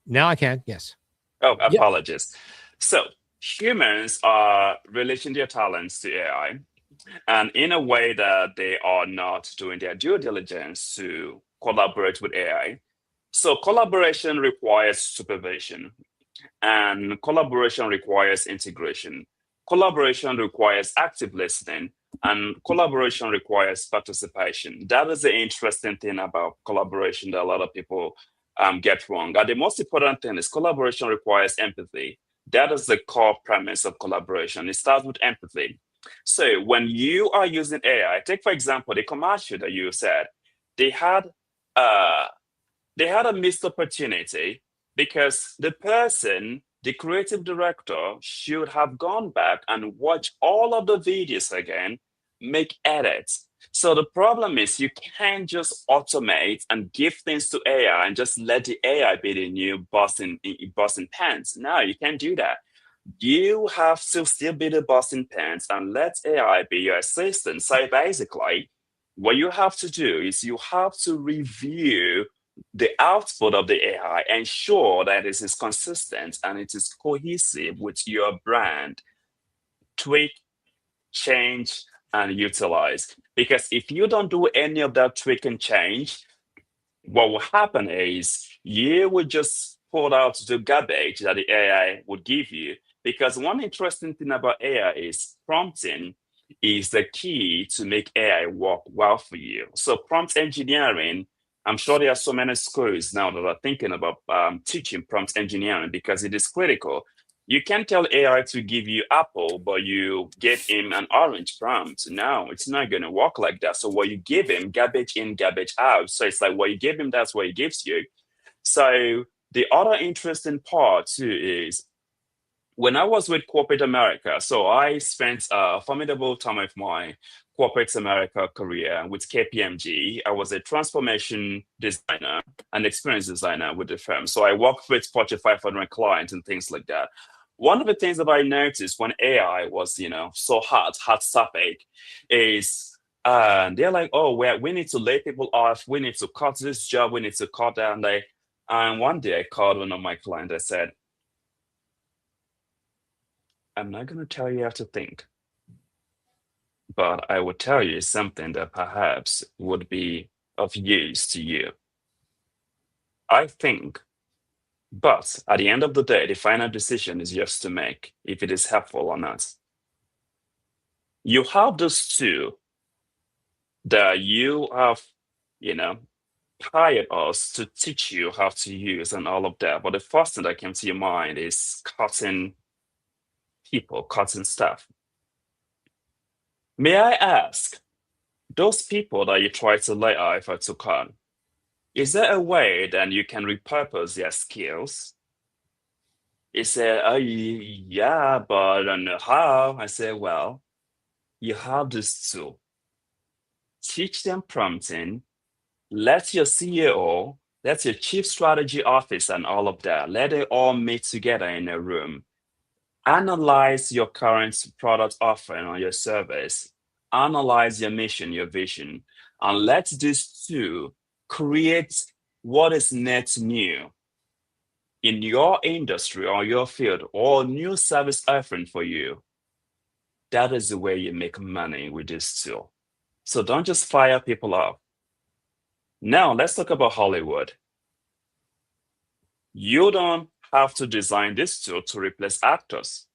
Now I can. Yes. Oh, apologies. So humans are relating their talents to AI, and in a way that they are not doing their due diligence to collaborate with AI. So collaboration requires supervision, and collaboration requires integration. Collaboration requires active listening, and collaboration requires participation. That is the interesting thing about collaboration that a lot of people get wrong. And the most important thing is collaboration requires empathy. That is the core premise of collaboration. It starts with empathy. So when you are using AI, take for example the commercial that you said, they had a missed opportunity, because the creative director, should have gone back and watched all of the videos again, make edits. So the problem is, you can't just automate and give things to AI and just let the AI be the new boss in pants. No, you can't do that. You have to still be the boss in pants and let AI be your assistant. So basically, what you have to do is you have to review the output of the AI, ensure that it is consistent and it is cohesive with your brand. Tweak, change, and utilize. Because if you don't do any of that tweak and change, what will happen is you will just pull out the garbage that the AI would give you. Because one interesting thing about AI is prompting is the key to make AI work well for you. So prompt engineering, I'm sure there are so many schools now that are thinking about teaching prompt engineering, because it is critical. You can't tell AI to give you apple, but you give him an orange prompt. No, it's not going to work like that. So what you give him, garbage in, garbage out. So it's like what you give him, that's what he gives you. So the other interesting part too is, when I was with corporate America, so I spent a formidable time of my corporate America career with KPMG. I was a transformation designer and experience designer with the firm. So I worked with Fortune 500 clients and things like that. One of the things that I noticed when AI was, so hot topic, is they're like, oh, we need to lay people off. We need to cut this job. We need to cut that. And one day I called one of my clients. I said, I'm not going to tell you how to think, but I will tell you something that perhaps would be of use to you. I think, but at the end of the day, the final decision is yours to make, if it is helpful or not. You have those two that you have, hired us to teach you how to use and all of that. But the first thing that came to your mind is cutting people, cutting stuff. May I ask, those people that you try to lay off or to cut, is there a way that you can repurpose their skills? He said, oh, yeah, but I don't know how. I said, well, you have this tool. Teach them prompting. Let your CEO, let your chief strategy officer and all of that, let it all meet together in a room. Analyze your current product offering or your service. Analyze your mission, your vision, and let these two create what is net new in your industry or your field, or new service offering for you. That is the way you make money with this tool. So don't just fire people up. Now let's talk about Hollywood. You don't have to design this tool to replace actors.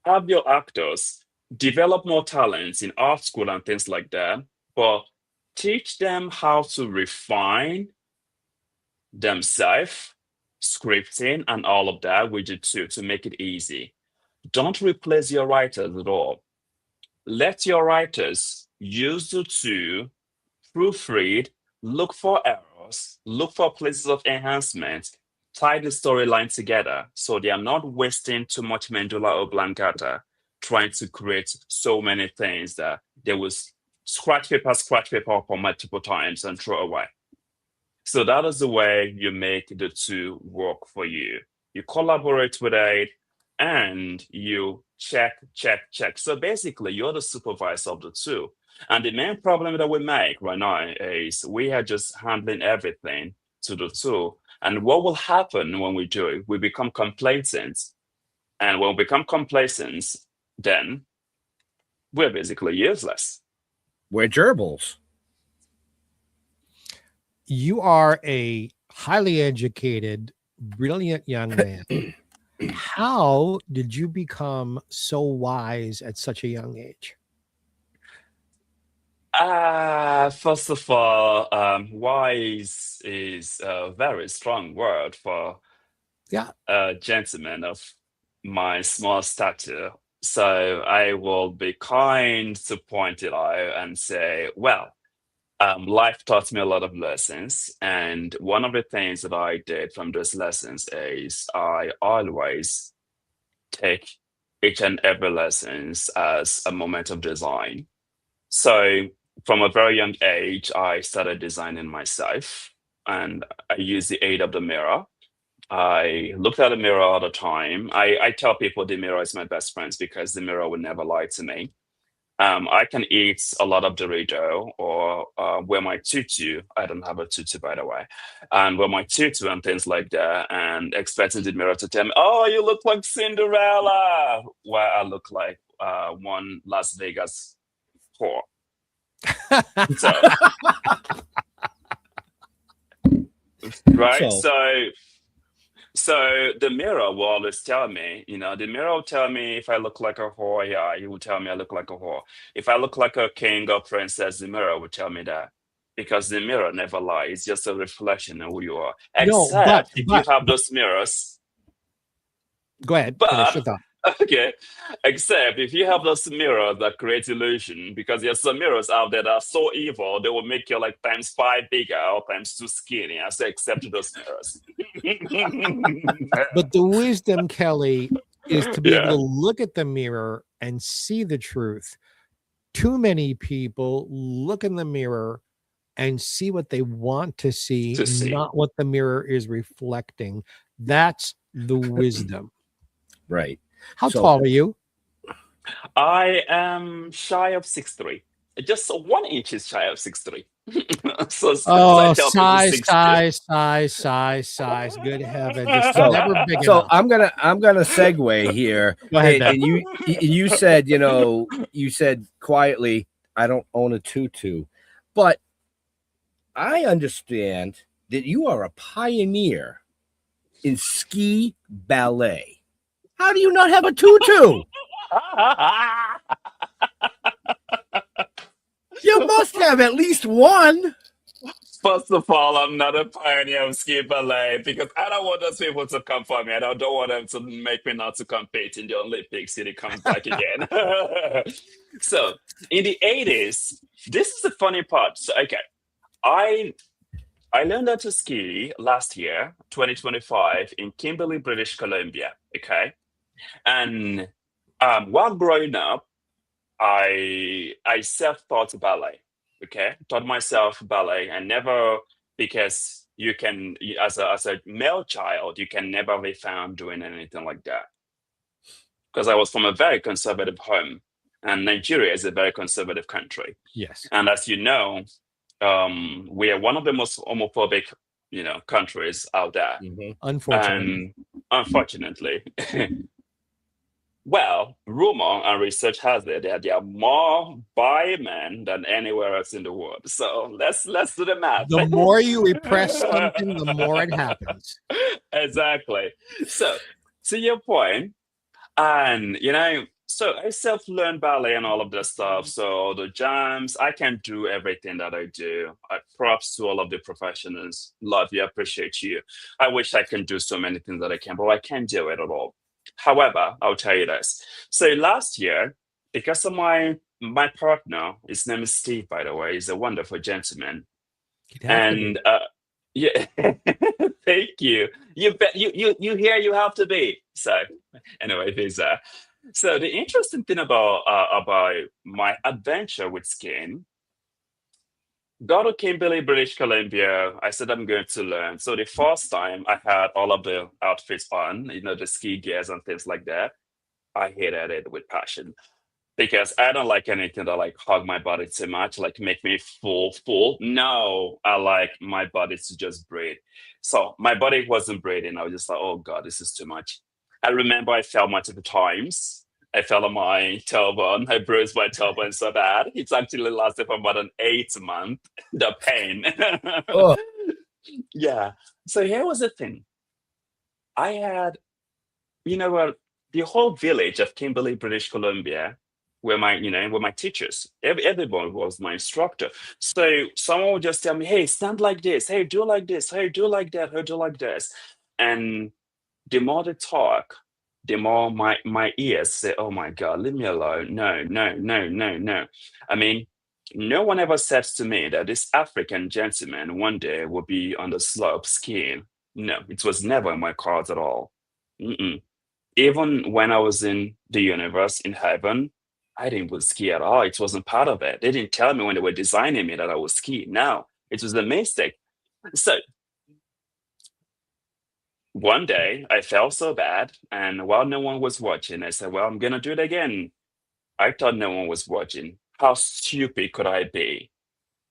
Have your actors develop more talents in art school and things like that, but teach them how to refine themselves, scripting, and all of that with the tool to make it easy. Don't replace your writers at all. Let your writers use the tool, proofread, look for errors, look for places of enhancement, tie the storyline together so they are not wasting too much medulla oblongata trying to create so many things that they will scratch paper for multiple times and throw away. So that is the way you make the two work for you. You collaborate with it and you check. So basically, you're the supervisor of the two. And the main problem that we make right now is we are just handling everything to the tool. And what will happen when we do it? We become complacent. And when we become complacent, then we're basically useless. We're gerbils. You are a highly educated, brilliant young man. How did you become so wise at such a young age? First of all, wise is a very strong word for Yeah. a gentleman of my small stature. So I will be kind to point it out and say, well, life taught me a lot of lessons. And one of the things that I did from those lessons is I always take each and every lessons as a moment of design. So from a very young age, I started designing myself and I used the aid of the mirror. I looked at the mirror all the time. I tell people the mirror is my best friend because the mirror will never lie to me. I can eat a lot of Dorito or wear my tutu. I don't have a tutu, by the way. And wear my tutu and things like that and expecting the mirror to tell me, oh, you look like Cinderella. Well, I look like one Las Vegas whore. So, right? So the mirror will always tell me, the mirror will tell me if I look like a whore, yeah, he will tell me I look like a whore. If I look like a king or princess, the mirror will tell me that. Because the mirror never lies. It's just a reflection of who you are. Except if you have those mirrors. Go ahead. Finish your thought. Okay. Except if you have those mirrors that create illusion, because there's some mirrors out there that are so evil, they will make you like ×5 bigger or ×2 skinny. I say, except those mirrors. But the wisdom, Kelly, is to be able to look at the mirror and see the truth. Too many people look in the mirror and see what they want to see, not what the mirror is reflecting. That's the wisdom. Right. How tall are you? I am shy of 6'3". Just 1 inch is shy of 6'3". Size. Good heavens. It's So, never big so enough. I'm gonna segue here. Go ahead, and you said, you said quietly, I don't own a tutu. But I understand that you are a pioneer in ski ballet. How do you not have a tutu? You must have at least one. First of all, I'm not a pioneer of ski ballet because I don't want those people to come for me. I don't want them to make me not to compete in the Olympics if it comes back again. So in the 80s, this is the funny part. So, okay, I learned how to ski last year, 2025, in Kimberley, British Columbia. Okay. And while growing up, I self-taught ballet. Okay, taught myself ballet, and never, because you can, as a male child, you can never be found doing anything like that. Because I was from a very conservative home, and Nigeria is a very conservative country. Yes, and as you know, we are one of the most homophobic, countries out there. Unfortunately. And unfortunately. Well, rumor and research has it that there are more bi men than anywhere else in the world. So let's do the math. The more you repress something, the more it happens. Exactly. So to your point, and so I self-learned ballet and all of that stuff. So the jams, I can do everything that I do. Props to all of the professionals. Love you, appreciate you. I wish I can do so many things that I can, but I can't do it at all. However, I'll tell you this. So last year, because of my partner, his name is Steve, by the way, he's a wonderful gentleman. You'd have to be. And yeah, thank you. You bet you here you have to be. So anyway, there's so the interesting thing about my adventure with skiing, got to Kimberley, British Columbia. I said I'm going to learn. So the first time I had all of the outfits on, the ski gears and things like that. I hated it with passion because I don't like anything that like hug my body too much, like make me full. No, I like my body to just breathe. So my body wasn't breathing. I was just like, oh God, this is too much. I remember I fell multiple times. I fell on my tailbone. I bruised my tailbone so bad. It's actually lasted for more than 8 months. The pain. Oh, Yeah. So here was the thing. I had, what, the whole village of Kimberley, British Columbia, were my teachers. Everyone was my instructor. So someone would just tell me, "Hey, stand like this. Hey, do like this. Hey, do like that. Hey, do like this." And the more they talk, the more my ears say, "Oh my God, leave me alone. No, no, no, no, no." I mean, no one ever says to me that this African gentleman one day will be on the slope skiing. No, it was never in my cards at all. Mm-mm. Even when I was in the universe in heaven, I didn't ski at all. It wasn't part of it. They didn't tell me when they were designing me that I would ski. No, it was a mistake. So one day I felt so bad, and while no one was watching, I said, "Well, I'm gonna do it again." I thought no one was watching. How stupid could I be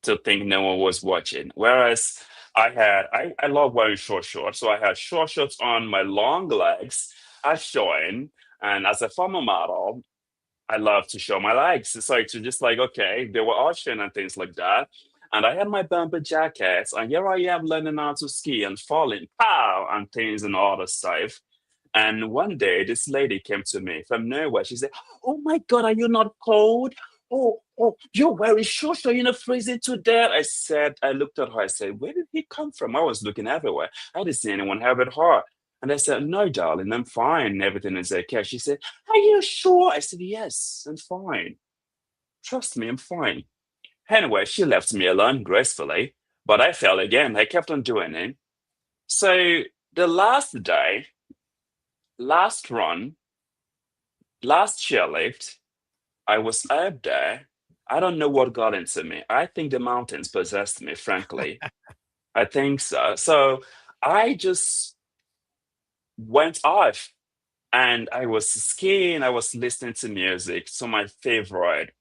to think no one was watching? Whereas I love wearing short shorts, so I had short shorts on, my long legs are showing, and as a former model, I love to show my legs. So it's just like, okay, they were auction and things like that. And I had my bumper jackets, and here I am learning how to ski and falling, pow, and things and all the stuff. And one day, this lady came to me from nowhere. She said, "Oh my God, are you not cold? Oh, you're wearing shorts, so you're not freezing to death." I looked at her, I said, "Where did he come from?" I was looking everywhere. I didn't see anyone have it hard. And I said, "No, darling, I'm fine. Everything is okay." She said, "Are you sure?" I said, "Yes, I'm fine. Trust me, I'm fine." Anyway, she left me alone gracefully, but I fell again. I kept on doing it. So the last day, last run, last chairlift, I was up there. I don't know what got into me. I think the mountains possessed me, frankly. I think so. So I just went off and I was skiing. I was listening to music, so my favorite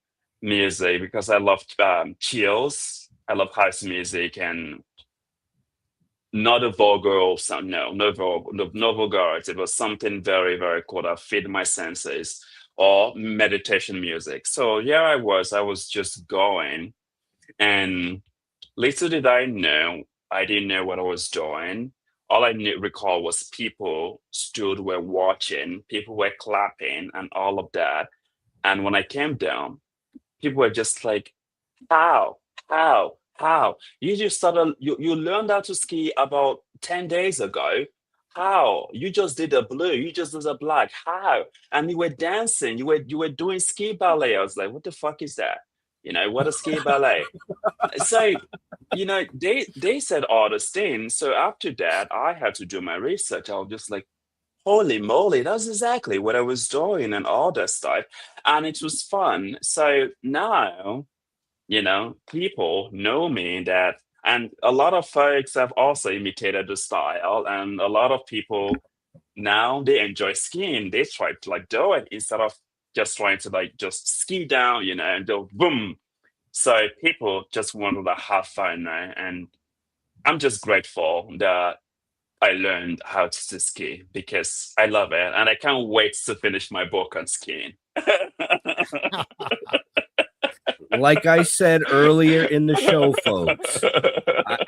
music because I loved chills. I love house music and not a vulgar sound. No vulgarity. It was something very, very cool that fit my senses or meditation music. So yeah, I was just going, and little did I know, I didn't know what I was doing. All I recall was people stood, were watching, people were clapping, and all of that. And when I came down, people were just like, "How? How? You learned how to ski about 10 days ago. How? You just did a blue, you just did a black. How?" And you were dancing, you were doing ski ballet. I was like, what the fuck is that? What a ski ballet. So, they said all this thing. So after that, I had to do my research. I was just like, holy moly, that's exactly what I was doing and all that stuff. And it was fun. So now, people know me that, and a lot of folks have also imitated the style, and a lot of people now they enjoy skiing. They try to like do it instead of just trying to like just ski down, and go boom. So people just want to have fun now, and I'm just grateful that I learned how to ski because I love it, and I can't wait to finish my book on skiing. Like I said earlier in the show, folks,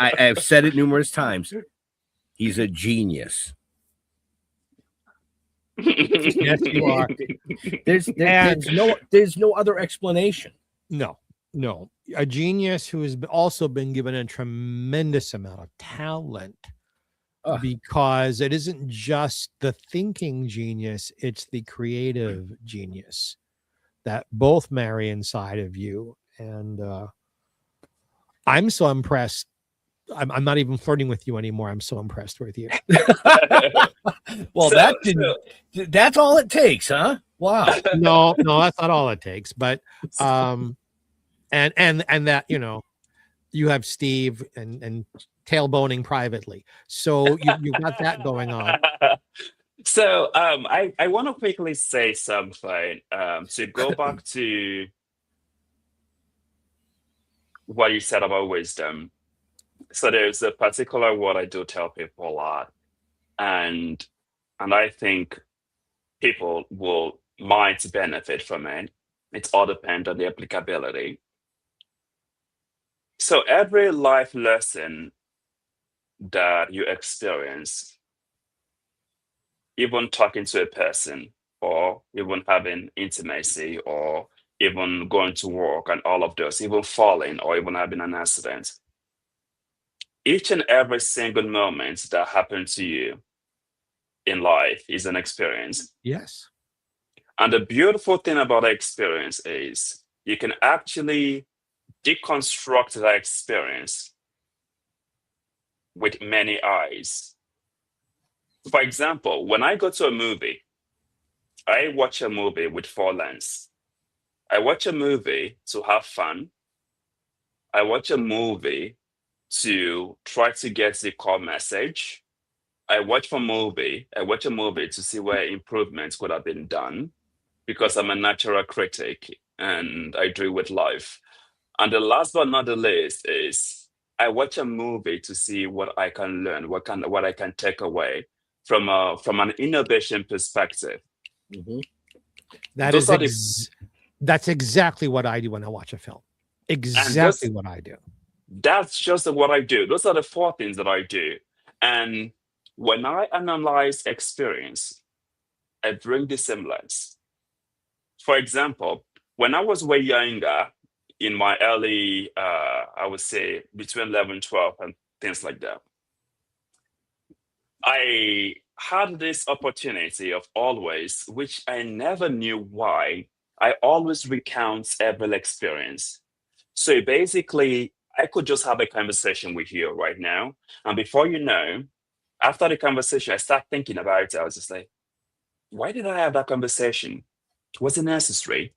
I've said it numerous times. He's a genius. Yes, you are. There's no other explanation. No. A genius who has also been given a tremendous amount of talent, because it isn't just the thinking genius, it's the creative genius that both marry inside of you. And I'm so impressed. I'm not even flirting with you anymore. I'm so impressed with you. Well, that's all it takes, huh? Wow. No, that's not all it takes. But and that, you have Steve and tailboning privately. So you've got that going on. So I want to quickly say something to go back to what you said about wisdom. So there's a particular word I do tell people a lot, and I think people might benefit from it. It all depends on the applicability. So every life lesson that you experience, even talking to a person, or even having intimacy, or even going to work and all of those, even falling, or even having an accident, each and every single moment that happened to you in life is an experience. Yes. And the beautiful thing about that experience is you can actually deconstruct that experience with many eyes. For example, when I go to a movie, I watch a movie with 4 lenses. I watch a movie to have fun. I watch a movie to try to get the core message. I watch a movie to see where improvements could have been done, because I'm a natural critic and I do with life. And the last but not the least is I watch a movie to see what I can learn, what I can take away from an innovation perspective. Mm-hmm. That's exactly what I do when I watch a film. Exactly what I do. That's just what I do. Those are the 4 things that I do. And when I analyze experience, I bring the semblance. For example, when I was way younger, in my early, I would say between 11, 12, and things like that, I had this opportunity of always, which I never knew why, I always recount every experience. So basically, I could just have a conversation with you right now. And before you know, after the conversation, I start thinking about it. I was just like, why did I have that conversation? Was it necessary?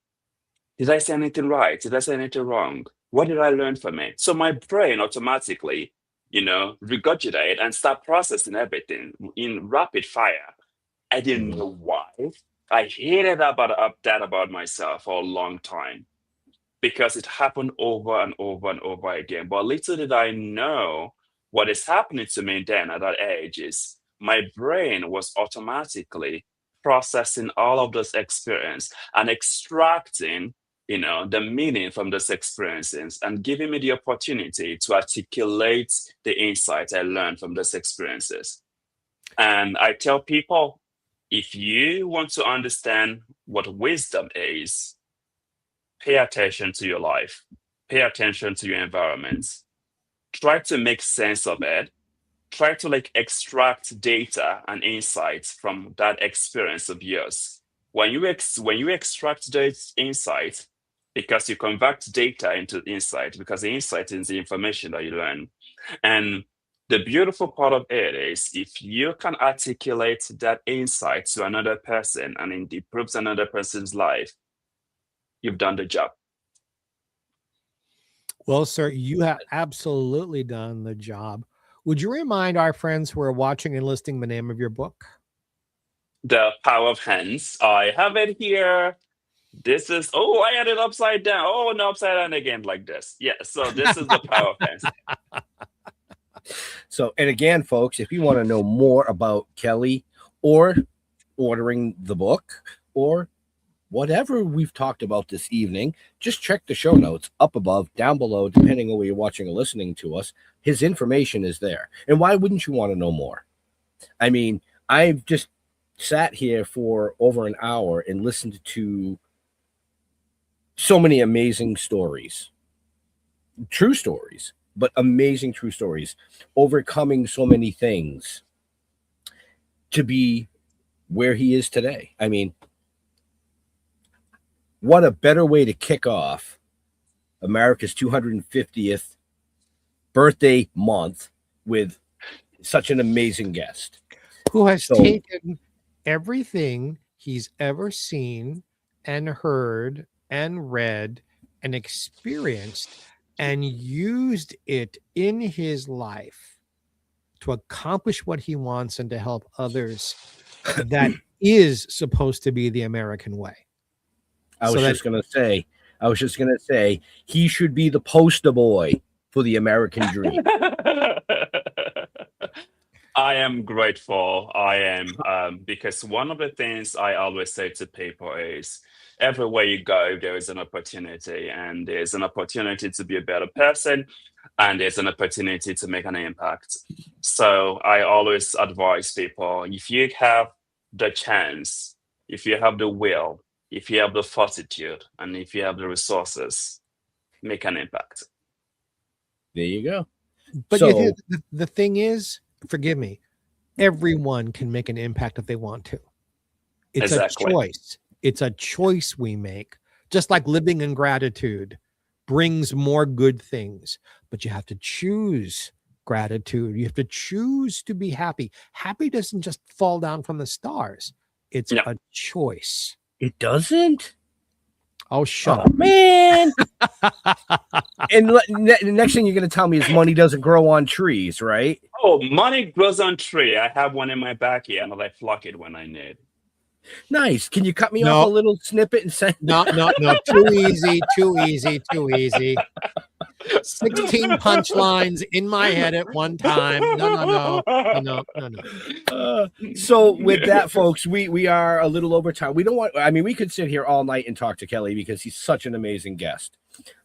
Did I say anything right? Did I say anything wrong? What did I learn from it? So my brain automatically, regurgitate and start processing everything in rapid fire. I didn't know why. I hated that about myself for a long time, because it happened over and over and over again. But little did I know what is happening to me then at that age is my brain was automatically processing all of those experiences and extracting, the meaning from those experiences and giving me the opportunity to articulate the insights I learned from those experiences. And I tell people, if you want to understand what wisdom is, pay attention to your life, pay attention to your environment, try to make sense of it, try to extract data and insights from that experience of yours. When you extract those insights, because you convert data into insight, because the insight is the information that you learn. And the beautiful part of it is if you can articulate that insight to another person and it improves another person's life, you've done the job. Well, sir, you have absolutely done the job. Would you remind our friends who are watching and listening the name of your book? The Power of Hands. I have it here. This is, I had it upside down. Oh, no, upside down again like this. Yeah, so this is The Power of Hands. So, and again, folks, if you want to know more about Kelly or ordering the book or whatever we've talked about this evening, just check the show notes up above, down below, depending on where you're watching or listening to us. His information is there. And why wouldn't you want to know more? I mean, I've just sat here for over an hour and listened to so many amazing stories, true stories, but amazing true stories, overcoming so many things to be where he is today. I mean, what a better way to kick off America's 250th birthday month with such an amazing guest who has taken everything he's ever seen and heard and read and experienced and used it in his life to accomplish what he wants and to help others. That is supposed to be the American way. I was just going to say, he should be the poster boy for the American dream. I am grateful. I am, because one of the things I always say to people is everywhere you go, there is an opportunity, and there's an opportunity to be a better person, and there's an opportunity to make an impact. So I always advise people, if you have the chance, if you have the will, if you have the fortitude, and if you have the resources, make an impact. There you go. But the thing is, forgive me, everyone can make an impact if they want to. It's exactly. A choice. It's a choice we make. Just like living in gratitude brings more good things, but you have to choose gratitude. You have to choose to be happy. Happy doesn't just fall down from the stars. It's a choice. It doesn't? Oh, shut up, man. And the next thing you're going to tell me is money doesn't grow on trees, right? Oh, money grows on tree. I have one in my backyard and I pluck it when I need. Nice. Can you cut me off a little snippet and send? No. Too easy. 16 punchlines in my head at one time. No. So with that, folks, we are a little over time. We could sit here all night and talk to Kelly because he's such an amazing guest.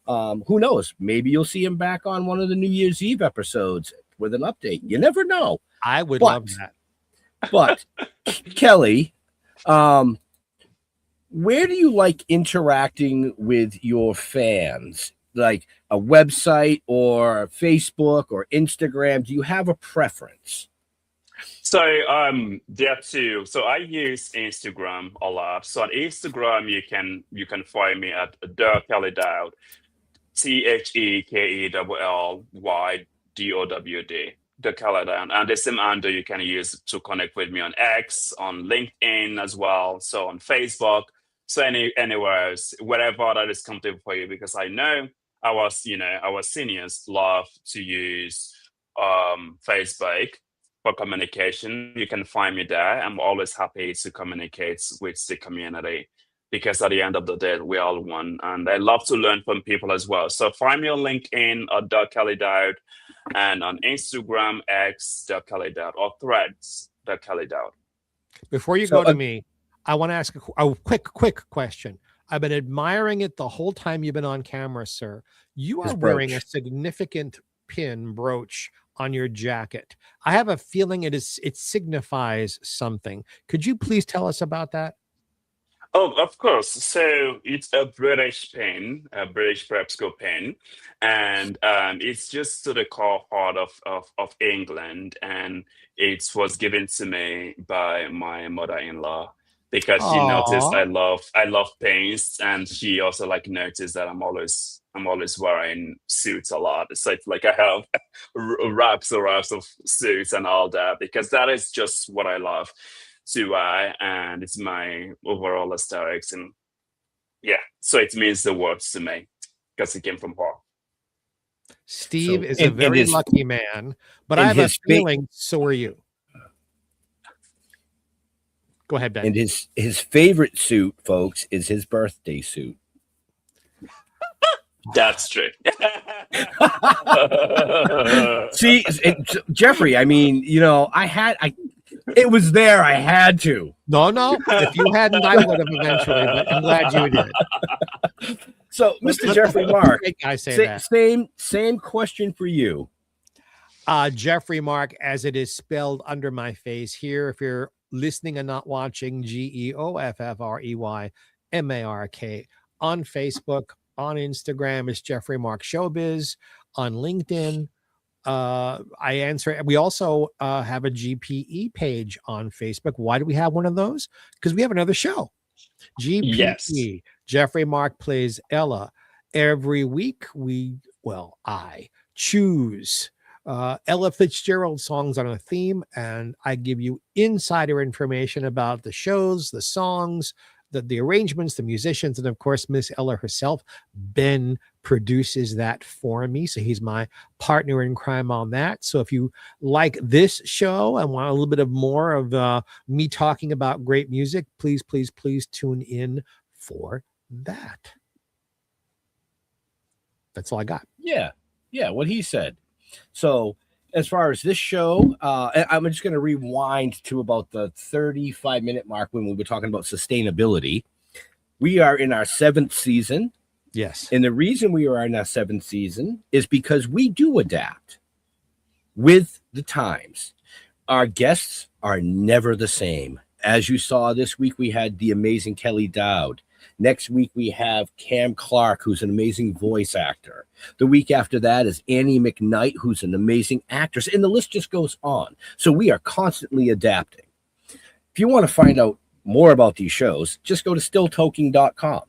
Who knows? Maybe you'll see him back on one of the New Year's Eve episodes with an update. You never know. I would love that. But Kelly, where do you like interacting with your fans? Like a website or Facebook or Instagram? Do you have a preference? So there are two. So I use Instagram a lot. So on Instagram, you can find me at the Kelly Dowd, TheKellyDowd, the Kelly Dowd. And the same handle you can use to connect with me on X, on LinkedIn as well. So on Facebook. So anywhere else, wherever that is comfortable for you, because I know our seniors love to use Facebook for communication. You can find me there. I'm always happy to communicate with the community because at the end of the day, we're all one. And I love to learn from people as well. So find me on LinkedIn at The Kelly Dowd, and on Instagram, X, The Kelly Dowd, or Threads, The Kelly Dowd. Before you go to me, I want to ask a quick question. I've been admiring it the whole time you've been on camera, sir. You are wearing a significant pin brooch on your jacket. I have a feeling it signifies something. Could you please tell us about that? Oh, of course. So it's a British pin, a British prep school pin, and it's just to the core heart of England, and it was given to me by my mother-in-law. Because she noticed I love pins, and she also noticed that I'm always wearing suits a lot. So it's like I have wraps of suits and all that, because that is just what I love to wear, and it's my overall aesthetics. And so it means the world to me because it came from her. Steve is a very lucky man, but I have a feeling so are you. Go ahead, Ben. And his favorite suit, folks, is his birthday suit. That's true. See, Jeffrey, I mean, it was there. I had to. No. If you hadn't, I would have eventually, but I'm glad you did. So, Mr. Jeffrey Mark, I say that. Same question for you. Jeffrey Mark, as it is spelled under my face here. If you're listening and not watching, GeoffreyMark on Facebook, on Instagram is Jeffrey Mark Showbiz, on LinkedIn. I answer. We also have a GPE page on Facebook. Why do we have one of those? Because we have another show. GPE. Yes. Jeffrey Mark plays Ella. Every week I choose Ella Fitzgerald songs on a theme, and I give you insider information about the shows, the songs, the arrangements, the musicians, and of course, Miss Ella herself. Ben produces that for me, so he's my partner in crime on that. So if you like this show and want a little bit of more of me talking about great music, please tune in for that. That's all I got. Yeah, what he said. So as far as this show, I'm just going to rewind to about the 35-minute mark when we were talking about sustainability. We are in our 7th season. Yes. And the reason we are in our 7th season is because we do adapt with the times. Our guests are never the same. As you saw this week, we had the amazing Kelly Dowd. Next week, we have Cam Clark, who's an amazing voice actor. The week after that is Annie McKnight, who's an amazing actress. And the list just goes on. So we are constantly adapting. If you want to find out more about these shows, just go to stilltoking.com.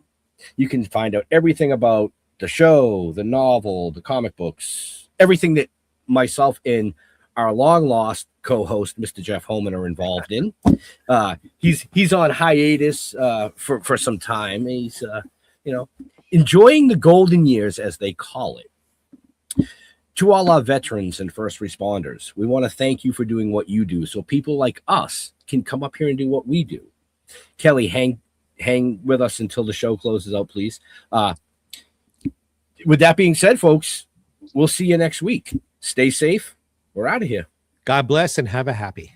You can find out everything about the show, the novel, the comic books, everything that myself and our long-lost co-host, Mr. Jeff Holman, are involved in. He's on hiatus for some time. He's enjoying the golden years, as they call it. To all our veterans and first responders, we want to thank you for doing what you do, so people like us can come up here and do what we do. Kelly, hang with us until the show closes out, please. With that being said, folks, we'll see you next week. Stay safe. We're out of here. God bless and have a happy.